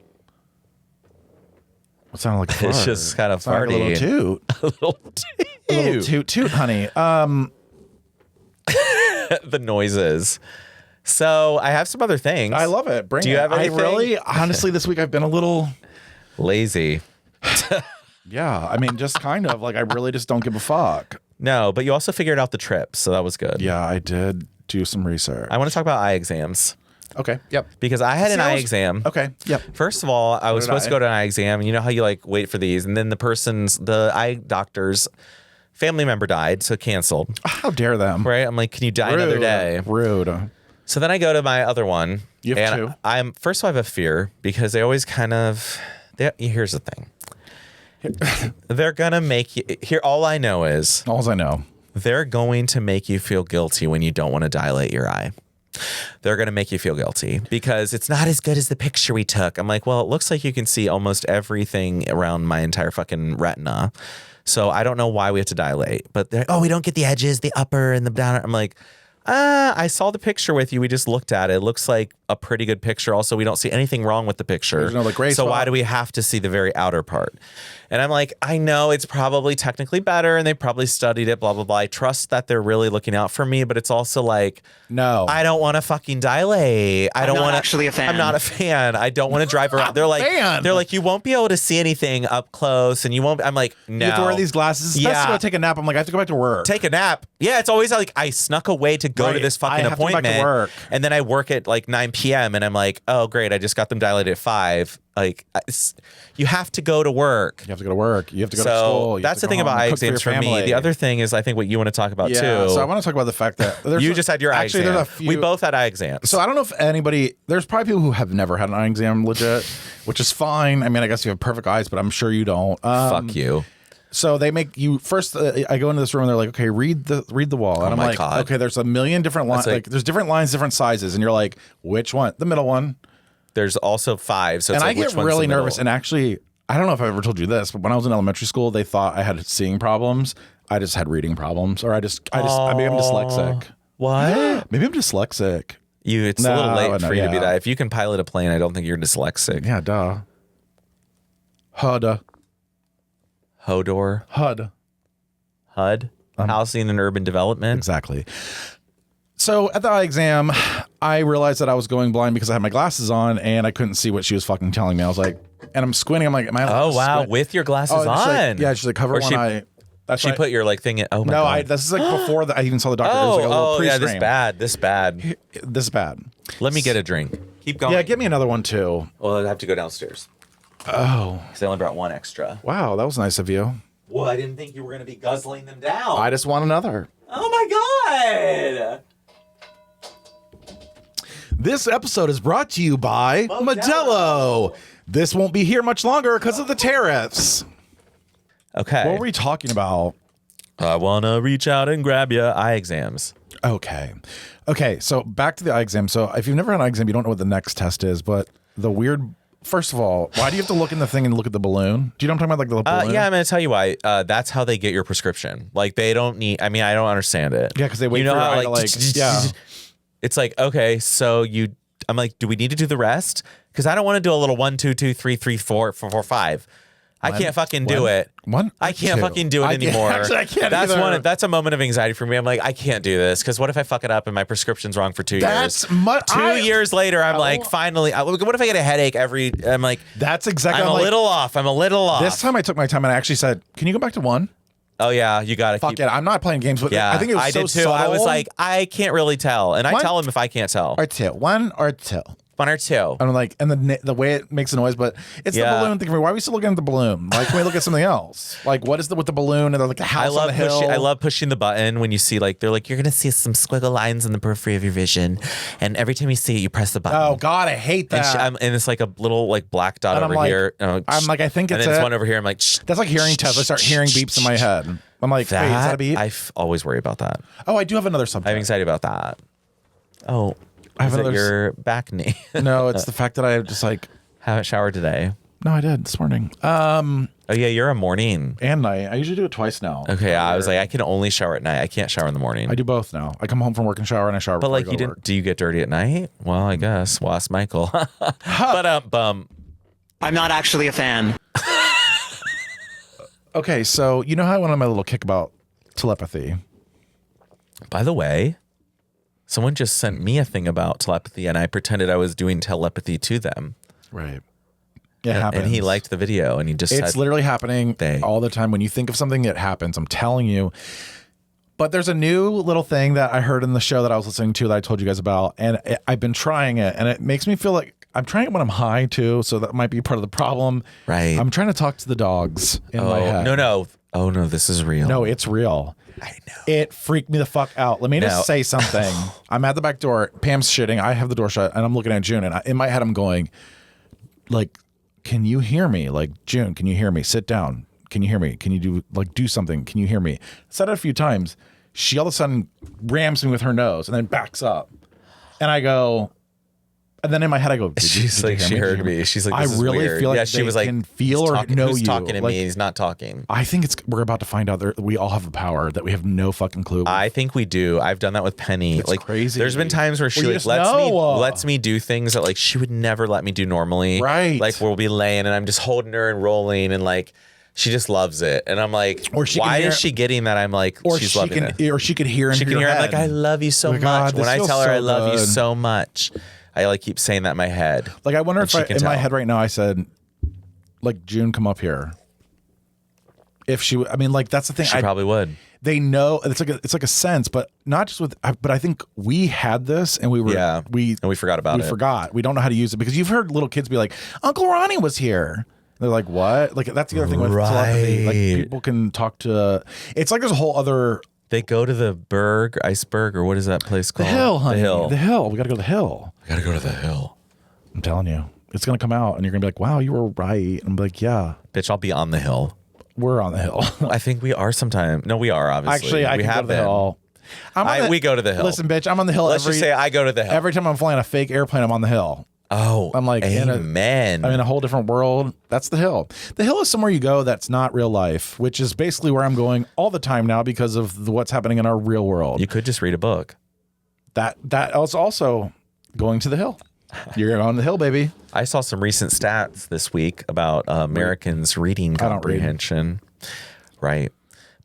What sounded like a fart? It's just kind of farty. Like a little toot. A little toot. A little toot toot, honey. The noises. So I have some other things. I love it. Do you have anything? I really, honestly, this week I've been a little lazy. Yeah, I mean, just kind of like I really just don't give a fuck. No, but you also figured out the trip, so that was good. Yeah, I did do some research. I want to talk about eye exams. Okay. Yep. Because I had an eye exam. Okay. Yep. First of all, I was supposed to go to an eye exam, and you know how you like wait for these, and then the eye doctor's family member died, so canceled. How dare them? Right? I'm like, can you die another day? Rude. So then I go to my other one. You have two. First of all, I have a fear because they always kind of. Here's the thing. They're gonna make you here. All I know they're going to make you feel guilty when you don't want to dilate your eye. They're going to make you feel guilty because it's not as good as the picture we took. I'm like, well, it looks like you can see almost everything around my entire fucking retina. So I don't know why we have to dilate. But they're, we don't get the edges, the upper and the down. I'm like, I saw the picture with you. We just looked at it. It looks like a pretty good picture. Also, we don't see anything wrong with the picture. There's no like gray so spot. why do we have to see the very outer part? And I'm like, I know it's probably technically better and they probably studied it, blah, blah, blah. I trust that they're really looking out for me, but it's also like, no, I don't want to fucking dilate. I don't want to actually a fan. I'm not a fan. I don't want to drive around. They're like, you won't be able to see anything up close and you won't. I'm like, no. You have to wear these glasses. It's best to go take a nap. I'm like, I have to go back to work. Take a nap. Yeah, it's always like I snuck away to go to this fucking appointment. To go back to work. And then I work at like 9 p.m. and I'm like, oh, great. I just got them dilated at 5. Like, you have to go to work. You have to go to work. You have to go to school. That's the thing about eye exams for me. The other thing is, I think what you want to talk about too. So I want to talk about the fact that you just had your eye exam. There's a few, we both had eye exams. So I don't know if there's probably people who have never had an eye exam legit, which is fine. I mean, I guess you have perfect eyes, but I'm sure you don't. Fuck you. So they make you first. I go into this room and they're like, "Okay, read the wall." And I'm like, God. "Okay, there's a million different lines. Like, there's different lines, different sizes." And you're like, "Which one? The middle one." There's also 5. So it's and like, I get really nervous. And actually, I don't know if I've ever told you this, but when I was in elementary school, they thought I had seeing problems. I just had reading problems, or maybe I'm dyslexic. What? Maybe I'm dyslexic. It's a little late for you to be that. If you can pilot a plane, I don't think you're dyslexic. Yeah, duh. HUD. HODOR. HUD. HUD. Housing and Urban Development. Exactly. So at the eye exam, I realized that I was going blind because I had my glasses on and I couldn't see what she was fucking telling me. I was like, and I'm squinting. I'm like, am I? Oh wow, with your glasses on? Like, yeah, she's like, cover one eye. That's she put your like thing in. Oh my God. This is like before I even saw the doctor. It was like a little yeah, This is bad. Let me get a drink. Keep going. Yeah, get me another one too. Well, I have to go downstairs. Oh, because I only brought one extra. Wow, that was nice of you. Well, I didn't think you were going to be guzzling them down. I just want another. Oh my God. This episode is brought to you by Modelo. This won't be here much longer because of the tariffs. Okay. What were we talking about? I want to reach out and grab your eye exams. Okay. So back to the eye exam. So if you've never had an eye exam, you don't know what the next test is, but the weird... First of all, why do you have to look in the thing and look at the balloon? Do you know what I'm talking about? Like the balloon? Yeah, I'm going to tell you why. That's how they get your prescription. Like they don't need... I mean, I don't understand it. Yeah, because they wait for your eye to like... Yeah. It's like, okay, so I'm like, do we need to do the rest? Because I don't want to do a little 1, 2, 2, 3, 3, 4, 4, 5. I can't fucking do it. I can't fucking do it anymore. Actually, I can't either. That's a moment of anxiety for me. I'm like, I can't do this because what if I fuck it up and my prescription's wrong for 2 years? 2 years later, I'm like, finally, what if I get a headache I'm like, that's exactly. I'm a little off. This time I took my time and I actually said, can you go back to 1? Oh yeah, you got to fuck it. I'm not playing games with. Yeah, I think it was I so did too. subtle. I was like, I can't really tell, and I tell him if I can't tell. Or 2, 1 or 2. 1 or 2. I'm like, and the way it makes a noise, but it's the balloon thing for me. Why are we still looking at the balloon? Like, can we look at something else? Like, what is with the balloon and like a house on the hill? I love pushing the button when you see like they're like you're gonna see some squiggle lines in the periphery of your vision, and every time you see it, you press the button. Oh God, I hate that. And it's like a little like black dot over here. I'm like, I think it's. And then it's one over here. I'm like, that's like hearing tests. I start hearing beeps in my head. I'm like, wait, is that a beep? I always worry about that. Oh, I do have another subject. I have anxiety about that. Oh. I have Is it your back knee? No, it's the fact that I just like haven't showered today. No, I did this morning. Oh yeah, you're a morning and night. I usually do it twice now. Okay, I was like, I can only shower at night. I can't shower in the morning. I do both now. I come home from work and shower, and I shower. But before like, I go you to didn't? work. Do you get dirty at night? Well, I guess. Well, ask Michael. But I'm not actually a fan. Okay, so you know how I went on my little kick about telepathy. By the way, someone just sent me a thing about telepathy, and I pretended I was doing telepathy to them. Right. It happens. And he liked the video, and he just It's said, literally happening all the time. When you think of something, it happens. I'm telling you. But there's a new little thing that I heard in the show that I was listening to that I told you guys about, and I've been trying it, and it makes me feel like I'm trying it when I'm high too, so that might be part of the problem. Right. I'm trying to talk to the dogs in my head. No. Oh, no, this is real. No, it's real. I know. It freaked me the fuck out. Let me just say something. I'm at the back door. Pam's shitting. I have the door shut, and I'm looking at June, and in my head, I'm going, like, can you hear me? Like, June, can you hear me? Sit down. Can you hear me? Can you do something? Can you hear me? Said it a few times. She all of a sudden rams me with her nose and then backs up. And I go, and then in my head I go, She's like, she heard me. She's like, this is really weird. feel like she they was like, can feel or know who's you. talking to Like, me? He's not talking. I think we're about to find out that we all have the power that we have no fucking clue. I think we do. I've done that with Penny. It's like crazy. There's been times where she Well, you lets me do things that like she would never let me do normally. Right. Like we'll be laying and I'm just holding her and rolling and like she just loves it. And I'm like, why is she getting that? I'm like, she's loving it. Or she could hear in She can your hear head. I'm like, I love you so Like, much. God, this when I feels tell her so I love you good. so much, I like keep saying that in my head. Like I wonder And if she I, can in my tell. head right now I said, like, June, come up here. If she, I mean, like that's the thing. She probably would. They know it's like a sense, but not just with. But I think we had this, and we forgot about it. We forgot. We don't know how to use it because you've heard little kids be like, "Uncle Ronnie was here." They're like, "What?" Like that's the other thing with telepathy. Like people can talk to. It's like there's a whole other. They go to the iceberg, or what is that place called? The hill, honey. The hill. The hill. We got to go to the hill. We gotta go to the hill. I'm telling you, it's gonna come out, and you're gonna be like, "Wow, you were right." And I'm like, "Yeah, Bitch, I'll be on the hill. we're on the hill." I think we are sometime. No, we are obviously. Actually, I we can have go to the hill. we go to the hill. Listen, bitch, I'm on the hill. Let's just say I go to the hill. Every time I'm flying a fake airplane, I'm on the hill. Oh, I'm like, amen. I'm in a whole different world. That's the hill. The hill is somewhere you go that's not real life, which is basically where I'm going all the time now because of what's happening in our real world. You could just read a book. That is also going to the hill. You're on the hill, baby. I saw some recent stats this week about Americans reading comprehension. Right.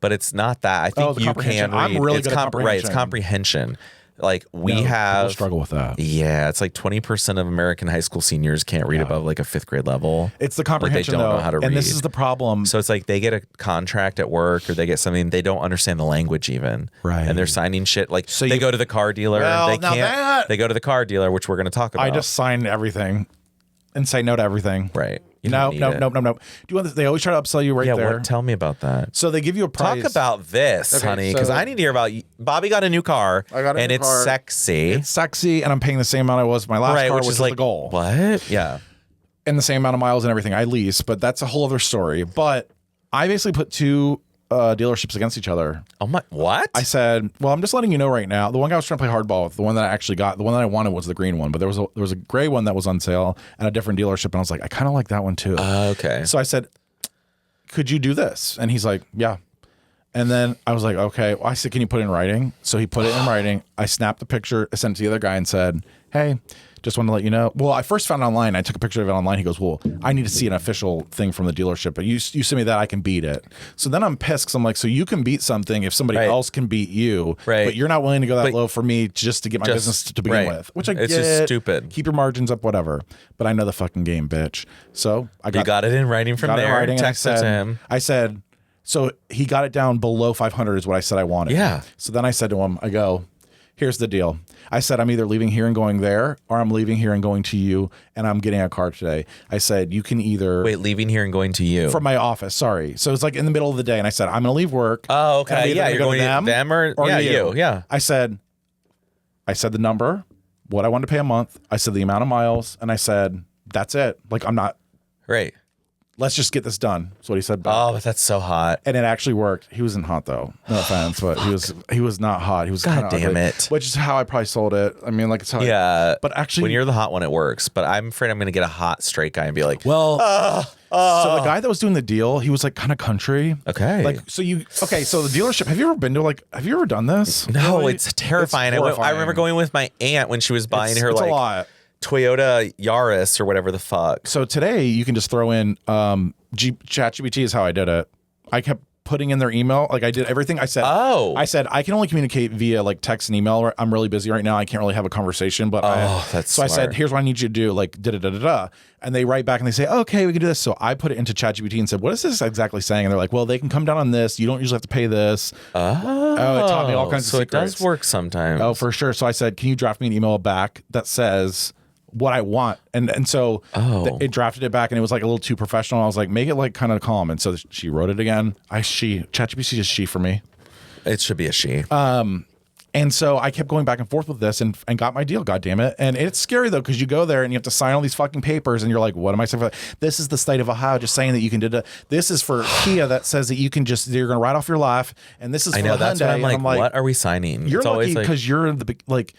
But it's not that. I think you can read. I'm really good at comprehension. Right, it's comprehension. Like we have struggle with that. Yeah, it's like 20% of American high school seniors can't read above like a 5th grade level. It's the comprehension, like they don't know how to read. And this is the problem. So it's like they get a contract at work or they get something, they don't understand the language even. Right. And they're signing shit. Like so they go to the car dealer. Well, they now can't. They go to the car dealer, which we're going to talk about. I just sign everything and say no to everything. Right. No. Do you want this? They always try to upsell you right there. Tell me about that. So they give you a price. Talk about this, Okay, honey, because so- I need to hear about you. Bobby got a new car. I got a and new it's car. sexy. It's sexy, and I'm paying the same amount I was for my last car, which is like the goal. What? Yeah. And the same amount of miles and everything I lease, but that's a whole other story. But I basically put two dealerships against each other. Oh my! What? I said, well, I'm just letting you know right now. The one guy I was trying to play hardball with, the one that I actually got, the one that I wanted was the green one, but there was a gray one that was on sale at a different dealership, and I was like, I kind of like that one too. Okay. So I said, could you do this? And he's like, yeah. And then I was like, okay. Well, I said, can you put it in writing? So he put it in writing. I snapped the picture, I sent it to the other guy and said, hey, just wanted to let you know. Well, I first found it online. I took a picture of it online. He goes, well, I need to see an official thing from the dealership, but you send me that, I can beat it. So then I'm pissed because I'm like, so you can beat something if somebody else can beat you, but you're not willing to go that low for me just to get my business to begin with, which I get. It's just stupid. Keep your margins up, whatever. But I know the fucking game, bitch. So you got it in writing from there. Text it to him. I said, so he got it down below 500 is what I said I wanted. Yeah. So then I said to him, I go, here's the deal. I said, I'm either leaving here and going there, or I'm leaving here and going to you, and I'm getting a car today. I said, you can either... Wait, leaving here and going to you? From my office, sorry. So it's like in the middle of the day, and I said, I'm going to leave work. Oh, okay. Yeah, you're going to them or yeah, you. Yeah. I said the number, what I wanted to pay a month. I said the amount of miles, and I said, that's it. Like, I'm not... Right. let's just get this done. That's what he said back. Oh, but that's so hot. And it actually worked. He wasn't hot though. No offense, but he was not hot. He was God damn ugly, it. which is how I probably sold it. I mean, like it's how. Yeah. But actually, when you're the hot one, it works. But I'm afraid I'm going to get a hot straight guy and be like, well, so the guy that was doing the deal, he was like kind of country. Okay. Like so so the dealership. Have you ever been to have you ever done this? no, Really? it's terrifying. It's I remember going with my aunt when she was buying her it's like a lot. Toyota Yaris or whatever the fuck. So today you can just throw in ChatGPT is how I did it. I kept putting in their email. Like I did everything. I said, I can only communicate via like text and email. I'm really busy right now. I can't really have a conversation. But that's so smart. I said, here's what I need you to do. Like da. And they write back and they say, okay, we can do this. So I put it into ChatGPT and said, what is this exactly saying? And they're like, well, they can come down on this. You don't usually have to pay this. Oh, it taught me all kinds of secrets. So it does work sometimes. Oh, for sure. So I said, can you draft me an email back that says what I want? And so it drafted it back and it was like a little too professional. I was like, make it like kind of calm. And so she wrote it again. ChatGPT is she for me. It should be a she. And so I kept going back and forth with this and got my deal, God damn it. And it's scary though, because you go there and you have to sign all these fucking papers and you're like, what am I saying? This is the state of Ohio just saying that you can do that. This is for Kia that says that you're going to write off your life. And this is for I know, that's Hyundai. what I'm like, what are we signing? You're it's lucky because you're in the, like,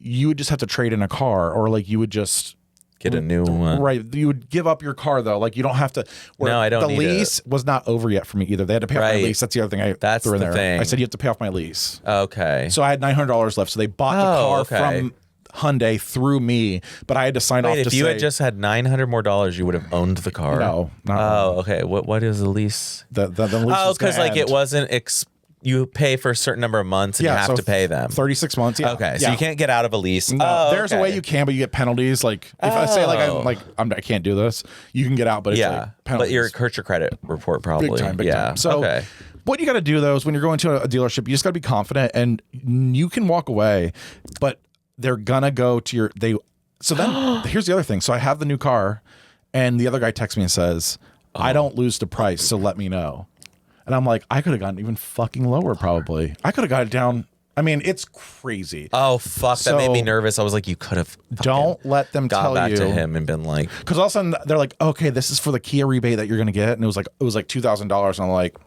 you would just have to trade in a car or like you would just get a new one. Right. You would give up your car though. Like you don't have to. No, I don't The need lease was not over yet for me either. They had to pay off my lease. That's the other thing I threw in there. Thing. I said, you have to pay off my lease. Okay. So I had $900 left. So they bought the car from Hyundai through me, but I had to sign off to say. If you had just had $900 more, you would have owned the car. No. Okay. What is the lease? The lease because like it wasn't. You pay for a certain number of months and you have to pay them. 36 months. Yeah. Okay. So you can't get out of a lease. No, there's a way you can, but you get penalties. Like if I say I can't do this, you can get out, but it's like penalties. But hurt your credit report probably. Big time. So what you got to do though is when you're going to a dealership, you just got to be confident and you can walk away, but they're gonna go to so then here's the other thing. So I have the new car and the other guy texts me and says, I don't lose the price, so let me know. And I'm like, I could have gotten even fucking lower probably. I could have got it down. I mean, it's crazy. Oh, fuck. That made me nervous. I was like, you could have. Don't let them tell you. Got back to him and been like. Because all of a sudden they're like, okay, this is for the Kia rebate that you're going to get. And it was like $2,000. And I'm like,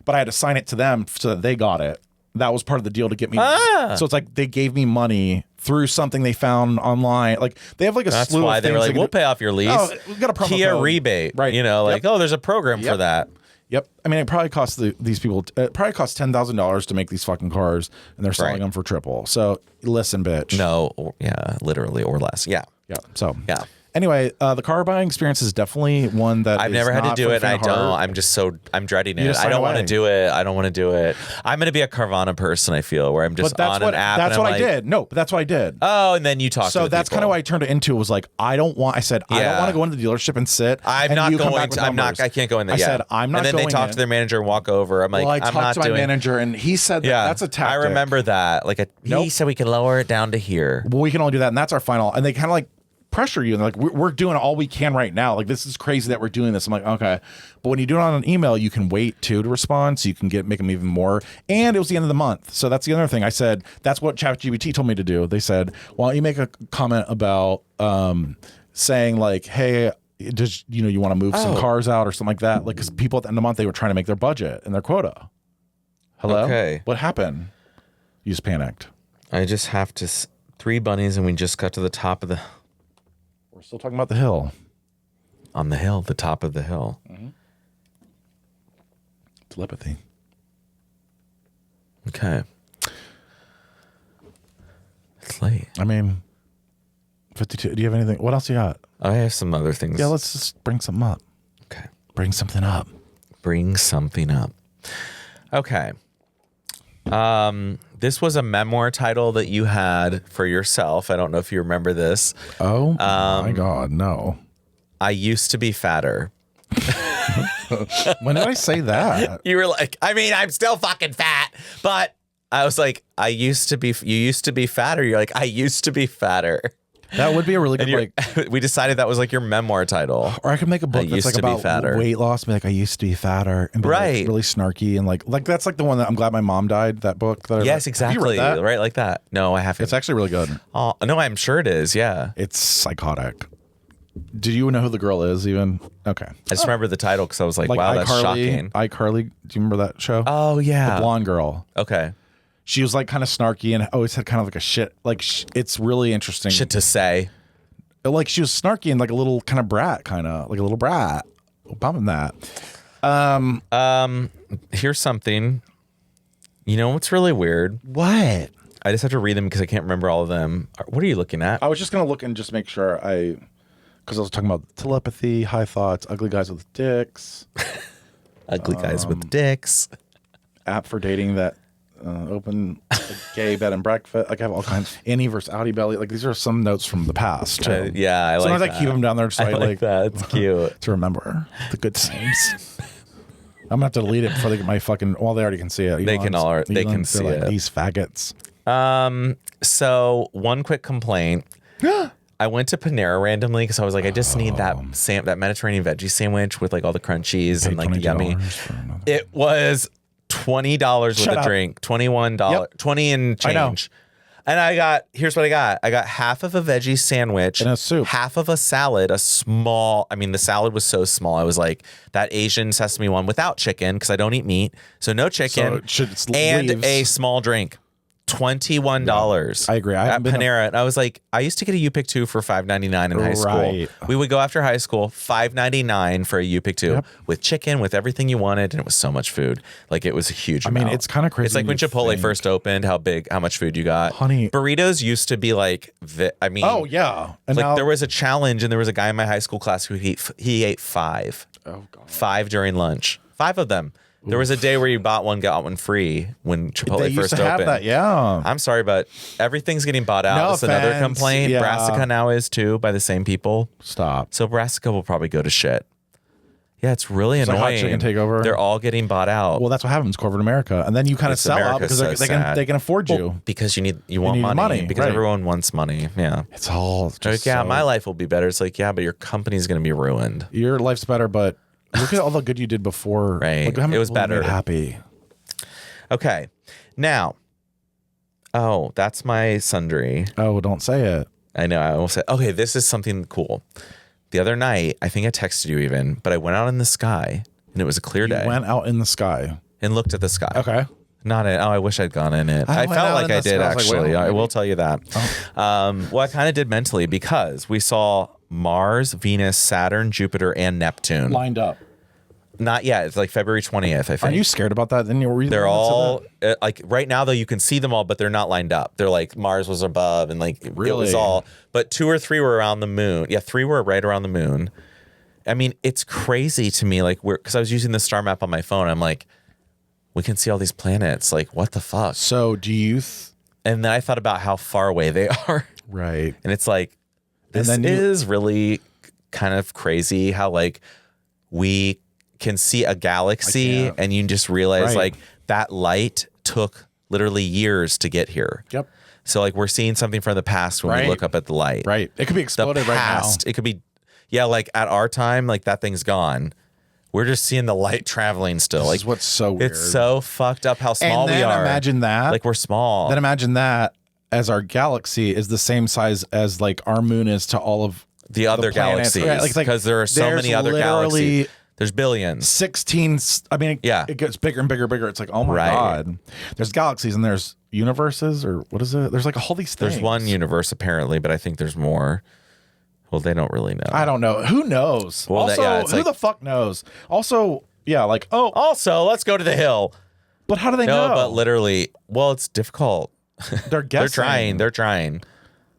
but I had to sign it to them so that they got it. That was part of the deal to get me. So it's like they gave me money through something they found online. Like they have like a slew of things. That's why they were like, we'll pay off your lease. Oh, we got a promo Kia code. rebate. Right. You know, like, there's a program for that. Yep. I mean, it probably costs these people, it probably costs $10,000 to make these fucking cars and they're selling them for triple. So listen, bitch. No. Yeah. Literally or less. Yeah. Yeah. So. Yeah. Anyway, the car buying experience is definitely one that I've never had to do it. I'm dreading it. I don't want to do it. I'm going to be a Carvana person, I feel, where I'm just on an app. That's what I did. No, but that's what I did. Oh, and then you talk to So that's kind of why I turned it into. It was like, I don't want to go into the dealership and sit. I can't go in there. I said, I'm not going in. And then they talk to their manager and walk over. I'm like, I talked to my manager and he said that's a tactic. I remember that. Like he said we can lower it down to here. Well, we can only do that. And that's our final. And they kind of like pressure you and like we're doing all we can right now, like this is crazy that we're doing this. I'm like, okay, but when you do it on an email you can wait to respond, so you can make them even more. And it was the end of the month, so that's the other thing. I said that's what ChatGPT told me to do. They said, why don't you make a comment about saying like, hey, does you want to move some cars out or something like that, like because people at the end of the month they were trying to make their budget and their quota. Hello. Okay, what happened? You just panicked. I just have to 3 bunnies and we just got to the top of the. We're still talking about the hill. On the hill, the top of the hill. Mm-hmm. Telepathy. Okay. It's late. I mean, 52. Do you have anything? What else you got? I have some other things. Yeah, let's just bring something up. Okay. Bring something up. Okay. This was a memoir title that you had for yourself. I don't know if you remember this. Oh my God, no. I used to be fatter. When did I say that? You were like, I mean, I'm still fucking fat, but I was like, you used to be fatter. You're like, I used to be fatter. That would be a really good we decided that was like your memoir title. Or I could make a book that's like about weight loss, be like, I used to be fatter, and be like really snarky and like that's like the one that I'm glad my mom died. That book that I yes, exactly, right, like that. No, I haven't. It's actually really good. Oh no, I'm sure it is. Yeah, it's psychotic. Do you know who the girl is even? Okay. I just remember the title because I was like, wow, that's shocking. iCarly. Do you remember that show? Oh, yeah. The blonde girl. Okay. She was like kind of snarky and always had kind of like a shit. Like it's really interesting. Shit to say. Like she was snarky and like a little kind of brat, kind of like a little brat. Bumming that. Here's something. You know what's really weird? What? I just have to read them because I can't remember all of them. What are you looking at? I was just gonna look and just make sure because I was talking about telepathy, high thoughts, ugly guys with dicks, Ugly guys with dicks. app for dating that open gay bed and breakfast. Like I have all kinds. Annie versus Audi Belly. Like these are some notes from the past. Too. Yeah, I like Sometimes that. I keep them down there so I like that. It's cute. to remember the good times. I'm gonna have to delete it before they get my fucking. Well, they already can see it. They can see like, it. These faggots. So one quick complaint. I went to Panera randomly because I was like, I just need that Mediterranean veggie sandwich with like all the crunchies and like the yummy. It was $20 with a drink, $21, 20 and change. And here's what I got. I got half of a veggie sandwich and a soup, half of a salad, the salad was so small. I was like that Asian sesame one without chicken because I don't eat meat. So no chicken and a small drink. $21. I agree. At Panera. And I was like, I used to get a U-Pick 2 for $5.99 in high school. We would go after high school, $5.99 for a U-Pick 2 with chicken, with everything you wanted, and it was so much food. Like it was a huge amount. I mean, it's kind of crazy. It's like when Chipotle first opened, how much food you got. Honey. Burritos used to be like, oh yeah. And like there was a challenge, and there was a guy in my high school class who he ate 5. Oh God. 5 during lunch. 5 of them. There was a day where you bought one, got one free when Chipotle they used first to have opened. that, yeah. I'm sorry, but everything's getting bought out. No That's another offense. complaint. Yeah. Brassica now is too, by the same people. Stop. So Brassica will probably go to shit. Yeah, it's really It's like annoying. Hot Chicken Takeover. They're all getting bought out. Well, that's what happens, corporate America, and then you kind of It's sell out America's because so they can afford you. Well, because you need want money. Because right. everyone wants money. Yeah. It's all just like, yeah, my life will be better. It's like, yeah, but your company's going to be ruined. Your life's better, but look at all the good you did before. Right. Look how many It was people better. made happy. Okay. Now, that's my sundry. Oh, don't say it. I know. I will say, okay, this is something cool. The other night, I think I texted you even, but I went out in the sky and it was a clear day. Went out in the sky and looked at the sky. Okay. Not in. Oh, I wish I'd gone in it. I felt like I did actually. I will tell you that. Oh. Well, I kind of did mentally because we saw Mars, Venus, Saturn, Jupiter, and Neptune lined up. Not yet. It's like February 20th, I think. Are you scared about that? Then they're all like right now though. You can see them all, but they're not lined up. They're like Mars was above, and like it was all. But 2 or 3 were around the moon. Yeah, 3 were right around the moon. I mean, it's crazy to me. Like because I was using the star map on my phone. I'm like, we can see all these planets. Like, what the fuck? So do you? And then I thought about how far away they are. Right. And it's like, this is really kind of crazy how like we can see a galaxy and you just realize like that light took literally years to get here. Yep. So like we're seeing something from the past when we look up at the light. Right. It could be exploded right now. It could be, like at our time, like that thing's gone. We're just seeing the light traveling still. This is what's so weird. It's so fucked up how small and then we are. Imagine that. Like we're small. Then imagine that as our galaxy is the same size as like our moon is to all of the other galaxies. Right? Because there are so many other galaxies. There's billions. 16. I mean, it gets bigger and bigger and bigger. It's like, oh my God. There's galaxies and there's universes or what is it? There's like all these things. There's one universe apparently, but I think there's more. Well, they don't really know. I don't know. Who knows? Well, also, who the fuck knows? Also, Also, let's go to the hill. But how do they know? No, but literally, it's difficult. They're guessing. They're trying.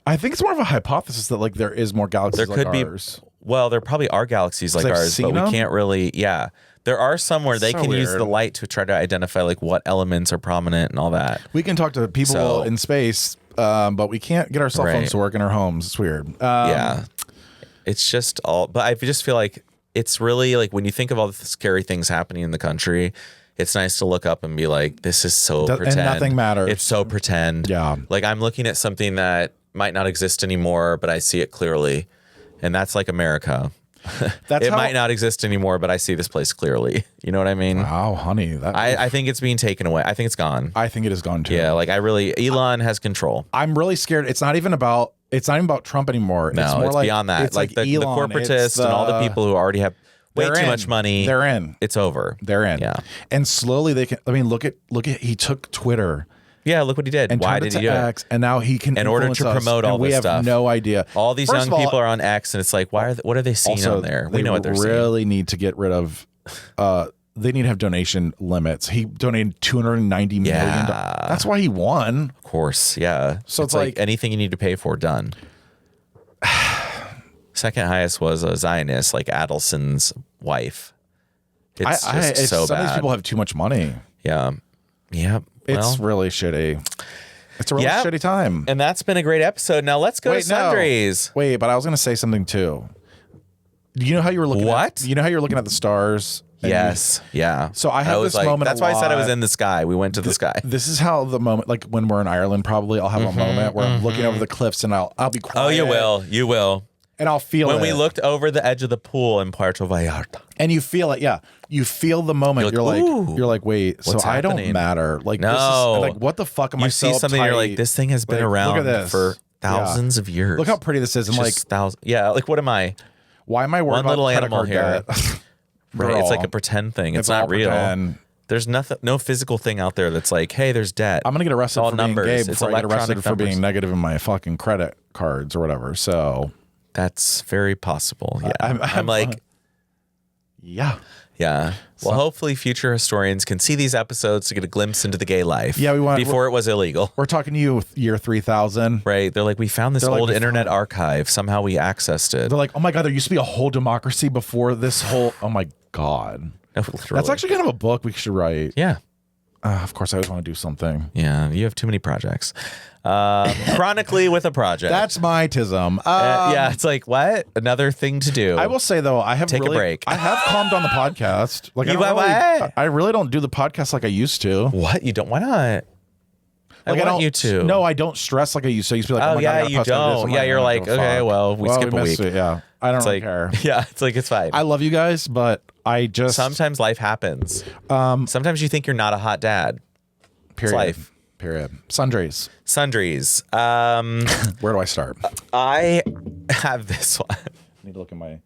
I think it's more of a hypothesis that like there is more galaxies there could like ours. Well, there probably are galaxies like ours, but we can't really. Yeah, there are some where they can use the light to try to identify like what elements are prominent and all that. We can talk to people in space, but we can't get our cell phones to work in our homes. It's weird. Yeah, it's just all. But I just feel like it's really like when you think of all the scary things happening in the country. It's nice to look up and be like, this is so pretend. And nothing matters. It's so pretend. Yeah. Like I'm looking at something that might not exist anymore, but I see it clearly. And that's like America. It might not exist anymore, but I see this place clearly. You know what I mean? Wow, honey. I think it's being taken away. I think it's gone. I think it is gone too. Yeah, like Elon has control. I'm really scared. It's not even about It's not even about Trump anymore. No, it's more like beyond that. It's like the Elon, corporatists and all the people who already have way too much money. They're in. It's over. They're in. Yeah. And slowly they can. I mean, look at. He took Twitter. Yeah, look what he did. And why turned did it he to do X, it? and now he can in order influence to us, promote all and this stuff. We have no idea. All these First young of all, people are on X, and it's like, what are they seeing also, on there? We know what they're seeing. They really need to get rid of. They need to have donation limits. He donated $290 million. That's why he won. Of course, yeah. So it's like anything you need to pay for, done. Second highest was a Zionist, like Adelson's wife. It's just so some bad. of these people have too much money. Yeah. Yeah. It's really shitty. It's a really shitty time. And that's been a great episode. Now let's go to sundries. No. Wait, but I was going to say something too. You know how you were looking you know how you're looking at the stars? Yes. Yeah. So I have this moment. That's why I said I was in the sky. We went to the sky. This is how the moment, like when we're in Ireland, probably I'll have a moment where I'm looking over the cliffs and I'll be quiet. Oh, you will. You will. And I'll feel when it. we looked over the edge of the pool in Puerto Vallarta. And you feel it, yeah. You feel the moment. You're like, wait, so I don't matter. Like, no. This is, like, what the fuck am I so You see something, uptight? you're like, this thing has been around for thousands of years. Look how pretty this is. And like, yeah, like what am I? Why am I worried One about little credit animal card here. debt? Right, it's like a pretend thing. It's not real. Pretend. There's no physical thing out there that's like, hey, there's debt. I'm gonna get arrested all for numbers. being gay It's before I get arrested electronic for numbers. being negative in my fucking credit cards or whatever. So that's very possible. Yeah, I'm like, yeah. Yeah. Well, hopefully future historians can see these episodes to get a glimpse into the gay life. Yeah, we want before it was illegal. We're talking to you year 3000. Right. They're like, we found this old internet archive. Somehow we accessed it. They're like, oh my God, there used to be a whole democracy before this whole, oh my God. No, that's actually kind of a book we should write. Yeah. Of course, I always want to do something. Yeah, you have too many projects. Chronically with a project. That's my tism. Yeah, it's like, what? Another thing to do. I will say, though, I have Take a break. I have calmed down the podcast. Like, I really don't do the podcast like I used to. What? You don't? Why not? Like, I want you to. No, I don't stress like I used to. I used to be like, oh my yeah, God, you don't. Yeah, you're like, okay, well, we skip a week. It. Yeah, I don't really care. Yeah, it's like, it's fine. I love you guys, but I just sometimes life happens. Sometimes you think you're not a hot dad. Period. It's life. Period. Sundries. Where do I start? I have this one. I need to look at my.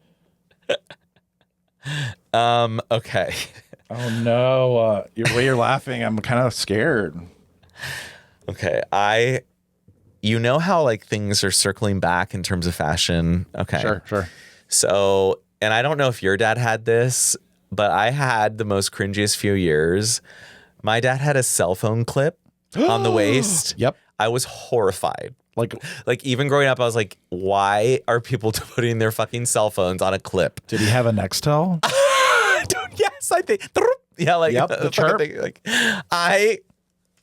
Okay. Oh no! The way you're laughing, I'm kind of scared. Okay, you know how like things are circling back in terms of fashion. Okay, sure. So, and I don't know if your dad had this, but I had the most cringiest few years. My dad had a cell phone clip on the waist. Yep. I was horrified. Like even growing up, I was like, why are people putting their fucking cell phones on a clip? Did he have a Nextel? Yes, I think. Yeah, like the chirp. Thing, like I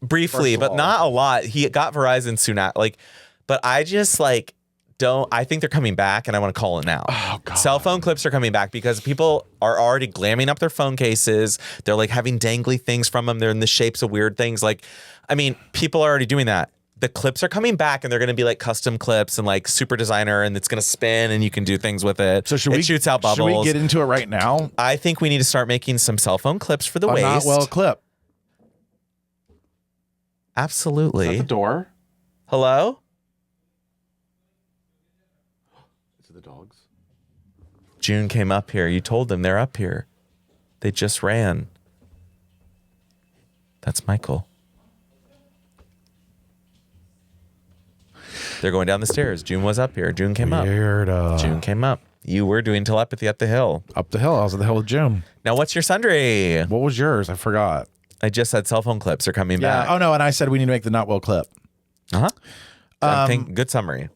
briefly, but not a lot. He got Verizon soon after. Like, but I just like don't. I think they're coming back, and I want to call it now. Oh God. Cell phone clips are coming back because people are already glamming up their phone cases. They're like having dangly things from them. They're in the shapes of weird things. Like, I mean, people are already doing that. The clips are coming back, and they're going to be like custom clips and like super designer, and it's going to spin, and you can do things with it. So it shoots out bubbles. Should we get into it right now? I think we need to start making some cell phone clips for the waist. Not well clip. Absolutely. Is that the door? Hello? Is it the dogs? June came up here. You told them they're up here. They just ran. That's Michael. They're going down the stairs. June was up here. June came up. June came up. You were doing telepathy up the hill. Up the hill. I was at the hill with June. Now, what's your sundry? What was yours? I forgot. I just said cell phone clips are coming back. Oh, no. And I said we need to make the not well clip. Good summary.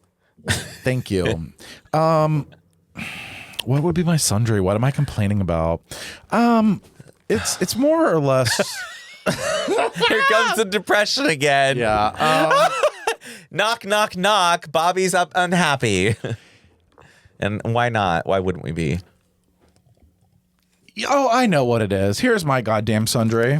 Thank you. What would be my sundry? What am I complaining about? It's more or less. Here comes the depression again. Yeah. Knock, knock, knock. Bobby's up unhappy. And why not? Why wouldn't we be? Oh, I know what it is. Here's my goddamn sundry.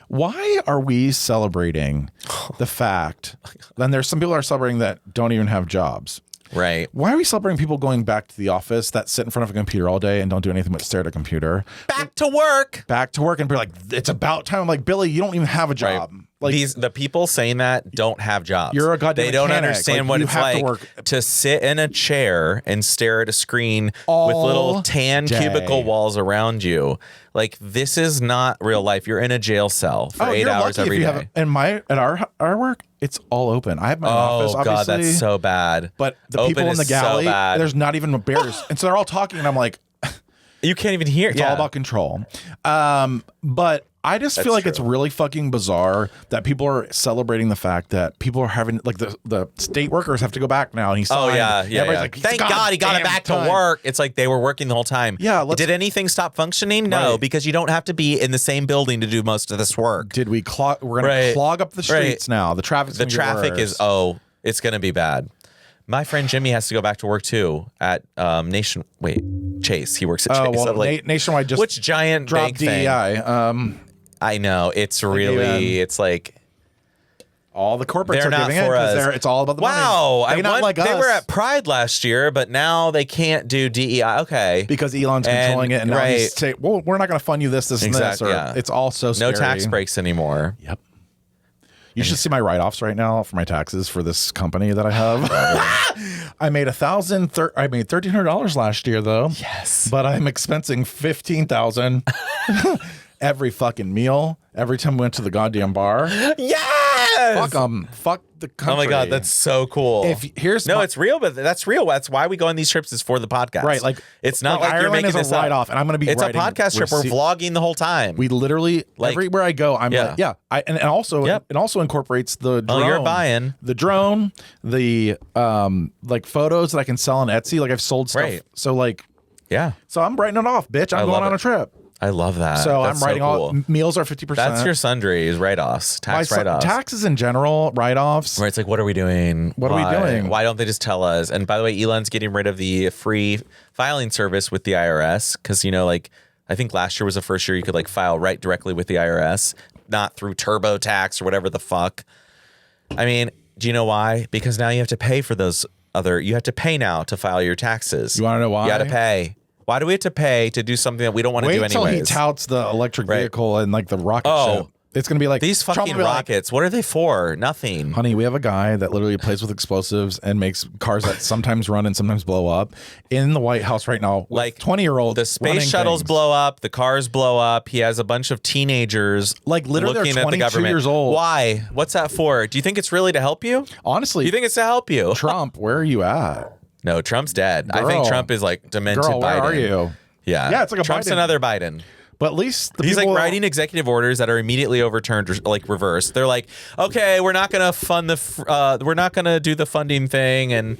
Why are we celebrating the fact? Then there's some people are celebrating that don't even have jobs. Right. Why are we celebrating people going back to the office that sit in front of a computer all day and don't do anything but stare at a computer? Back to work. Back to work and be like, it's about time. I'm like, Billy, you don't even have a job. Right. Like the people saying that don't have jobs. You're a goddamn They don't mechanic. understand Like, what you it's have to like work to sit in a chair and stare at a screen with all little tan day. cubicle walls around you. Like, this is not real life. You're in a jail cell for 8 you're hours lucky every if you day. have at our work, it's all open. I have my office, Oh obviously. God, that's so bad. But the Open people in is the galley, so bad. there's not even barriers, and so they're all talking, and I'm like, You can't even hear. it's all about control. But I just feel like it's really fucking bizarre that people are celebrating the fact that people are having like the state workers have to go back now. And he's Oh yeah. Everybody's like, Thank God he got it back to work. It's like they were working the whole time. Yeah, Did anything stop functioning? No, Right. because you don't have to be in the same building to do most of this work. Did we clog? We're gonna clog up the streets now. The traffic's The gonna get traffic worse. is it's gonna be bad. My friend Jimmy has to go back to work too at Chase. He works at Chase. well, I'm like, Nationwide just which giant dropped bank thing? DEI. I know it's really it's like all the corporates they're are not giving for it us. because it's all about the wow, money. They're not like they us. were at Pride last year, but now they can't do DEI. Okay, because Elon's controlling it, and now he's saying, "Well, we're not going to fund you this, and this." Or, yeah. It's all so scary. No tax breaks anymore. Yep. You should see my write-offs right now for my taxes for this company that I have. I made $1,300 last year though. Yes, but I'm expensing $15,000 every fucking meal. Every time we went to the goddamn bar. Yes. Fuck them. Fuck the country. Oh my God, that's so cool. It's real, but that's real. That's why we go on these trips is for the podcast. Right, like it's not like you're Ireland making is this a up. write-off, and I'm going to be. It's a writing podcast trip. We're vlogging the whole time. We literally everywhere I go, I'm like, and also it also incorporates the drone. Oh, you're buying the drone, the like photos that I can sell on Etsy. Like I've sold stuff. Right. So like, yeah. So I'm writing it off, bitch. I'm going on a trip. I love that. So that's I'm writing so cool. all meals are 50%. That's your sundries write-offs, tax write-offs. Taxes in general, write-offs. Right, it's like, what are we doing? What are we doing? Why don't they just tell us? And by the way, Elon's getting rid of the free filing service with the IRS because, like, I think last year was the first year you could, like, file right directly with the IRS, not through TurboTax or whatever the fuck. I mean, do you know why? Because now you have to pay for those you have to pay now to file your taxes. You want to know why? You got to pay. Why do we have to pay to do something that we don't want to do anyways? Wait till he touts the electric vehicle and like the rocket ship. It's going to be like these fucking rockets. What are they for? Nothing. Honey, we have a guy that literally plays with explosives and makes cars that sometimes run and sometimes blow up in the White House right now. Like 20-year-olds. The space shuttles blow up. The cars blow up. He has a bunch of teenagers like literally looking they're 22 at the government. years old. Why? What's that for? Do you think it's really to help you? Honestly. Do you think it's to help you? Trump, where are you at? No, Trump's dead. Girl. I think Trump is like demented Biden. Where are you? Yeah. Yeah, it's like a Trump's Biden. another Biden. But at least he's like writing executive orders that are immediately overturned, or like reversed. They're like, okay, we're not gonna fund we're not gonna do the funding thing, and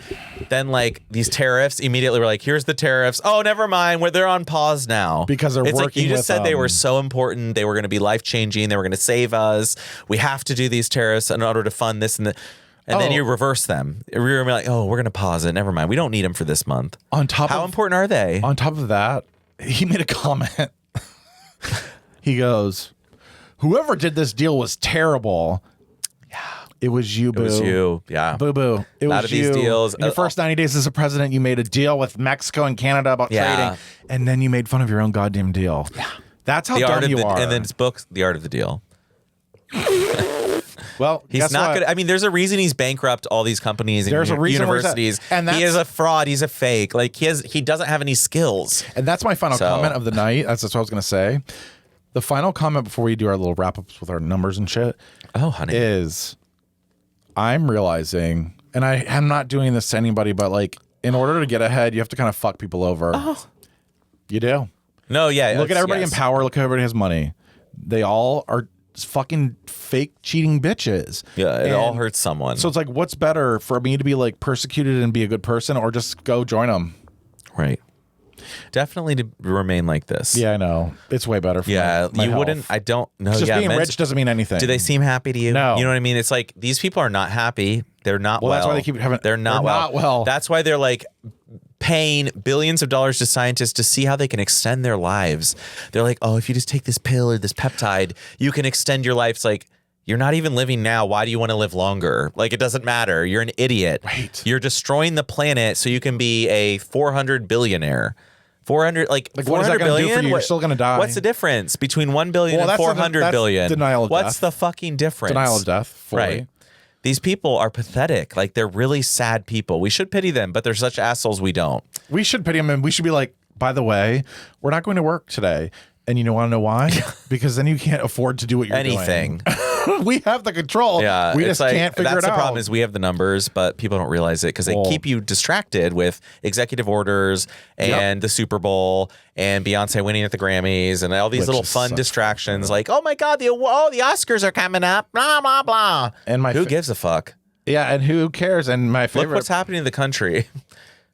then like these tariffs immediately we're like, here's the tariffs. Oh, never mind, they're on pause now because they're it's working. Like you just with, said they were so important, they were gonna be life changing, they were gonna save us. We have to do these tariffs in order to fund this and the. And then you reverse them. You're like, oh, we're gonna pause it. Never mind, we don't need them for this month. How important are they? On top of that, he made a comment. He goes, whoever did this deal was terrible. Yeah. It was you, boo. It was you. Yeah. Boo boo. It was you. These deals. In your first 90 days as a president, you made a deal with Mexico and Canada about trading. And then you made fun of your own goddamn deal. Yeah. That's how dumb you are. And then his book, The Art of the Deal. Well, he's not good. I mean, there's a reason he's bankrupt all these companies and there's a reason universities. And he is a fraud. He's a fake. Like he doesn't have any skills. And that's my final comment of the night. That's what I was going to say. The final comment before we do our little wrap ups with our numbers and shit. Oh, honey. Is I'm realizing, and I am not doing this to anybody, but like in order to get ahead, you have to kind of fuck people over. Oh. You do. No, yeah. Look at everybody in power. Look at everybody has money. They all are fucking fake cheating bitches. Yeah, it all hurts someone. So it's like, what's better for me to be like persecuted and be a good person, or just go join them? Right. Definitely to remain like this. Yeah, I know. It's way better for my you health. wouldn't. I don't know. Just being rich doesn't mean anything. Do they seem happy to you? No. You know what I mean? It's like these people are not happy. They're not well. That's why they keep having. They're not well. That's why they're like paying billions of dollars to scientists to see how they can extend their lives. They're like, oh, if you just take this pill or this peptide, you can extend your life. It's like, you're not even living now. Why do you want to live longer? Like, it doesn't matter. You're an idiot. Right. You're destroying the planet so you can be a 400 billionaire. 400, like what is 400 that gonna do billion? for you? You're still gonna die. What's the difference between 1 billion and that's 400 billion? denial of What's death. the fucking difference? Denial of death. Fully. Right. These people are pathetic. Like, they're really sad people. We should pity them, but they're such assholes we don't. We should pity them, and we should be like, by the way, we're not going to work today. And you want to know why? Because then you can't afford to do what you're Anything. doing. We have the control. Yeah, we it's just can't figure it out. That's the problem is we have the numbers, but people don't realize it because they keep you distracted with executive orders and the Super Bowl and Beyonce winning at the Grammys and all these little fun distractions like, oh my God, the Oscars are coming up, blah, blah, blah. And who gives a fuck? Yeah, and who cares? And my favorite. Look what's happening in the country.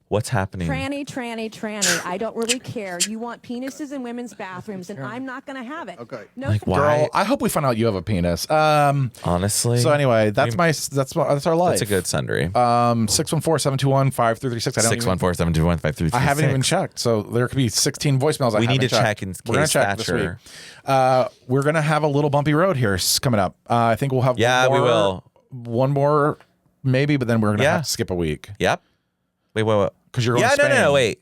What's happening? Tranny. I don't really care. You want penises in women's bathrooms, and I'm not going to have it. Okay. No. Like, why? Girl, I hope we find out you have a penis. Honestly. So anyway, that's our life. That's a good sundry. 614-721-5336. 614-721-5336. I haven't even checked, so there could be 16 voicemails. We need to checked. check in We're gonna case check this Thatcher. week. We're gonna have a little bumpy road here coming up. I think we'll have Yeah, we will. one more maybe, but then we're gonna have to skip a week. Yep. Wait. Because you're going to Spain. No, wait.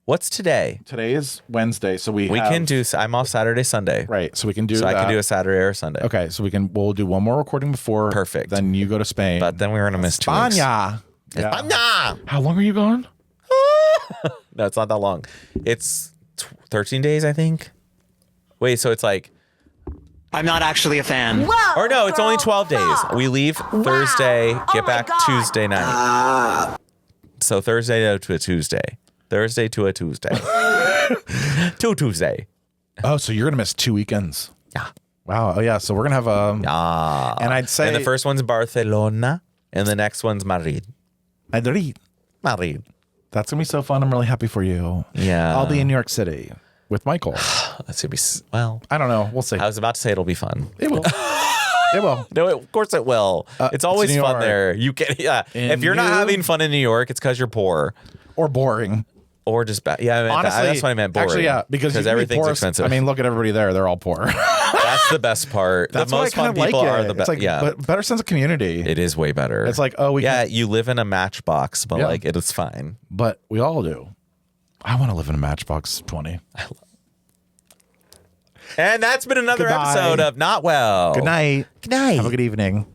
What's today? Today is Wednesday, so we can do. I'm off Saturday, Sunday. Right, so we can do. So that. I can do a Saturday or a Sunday. Okay, so we'll do one more recording before. Perfect. Then you go to Spain. But then we're gonna miss 2 weeks. España. España. How long are you gone? No, it's not that long. It's 13 days, I think. Wait, so it's like. I'm not actually a fan. Whoa, Or no, it's only 12 days. We leave Thursday, get my back God. Tuesday night. So Thursday to a Tuesday. Thursday to a Tuesday. To Tuesday. Oh, so you're gonna miss 2 weekends. Yeah. Wow. Oh yeah. So we're gonna have and I'd say And the first one's Barcelona, and the next one's Madrid. Madrid. That's gonna be so fun. I'm really happy for you. Yeah. I'll be in New York City with Michael. That's gonna be well. I don't know. We'll see. I was about to say it'll be fun. It will. It will. No, of course it will. It's always New fun York. there. You can, If you're not having fun in New York, it's because you're poor Or boring. or just bad. Yeah, I meant Honestly, that's what I meant. Boring. Actually, yeah, because you can be everything's poor. expensive. I mean, look at everybody there; they're all poor. that's the best part. That's the why most I kind fun of like people are it. the It's best. like Yeah, but better sense of community. it is way better. It's like, oh, you live in a matchbox, but Yeah. like it's fine. but we all do. I want to live in a Matchbox 20. And that's been another Goodbye. episode of Not Well. Good night. Good night. Have a good evening.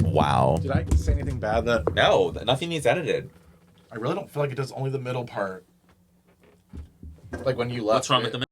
Wow. Did I say anything bad that No, nothing needs edited. I really don't feel like it does only the middle part? Like when you left. What's wrong with the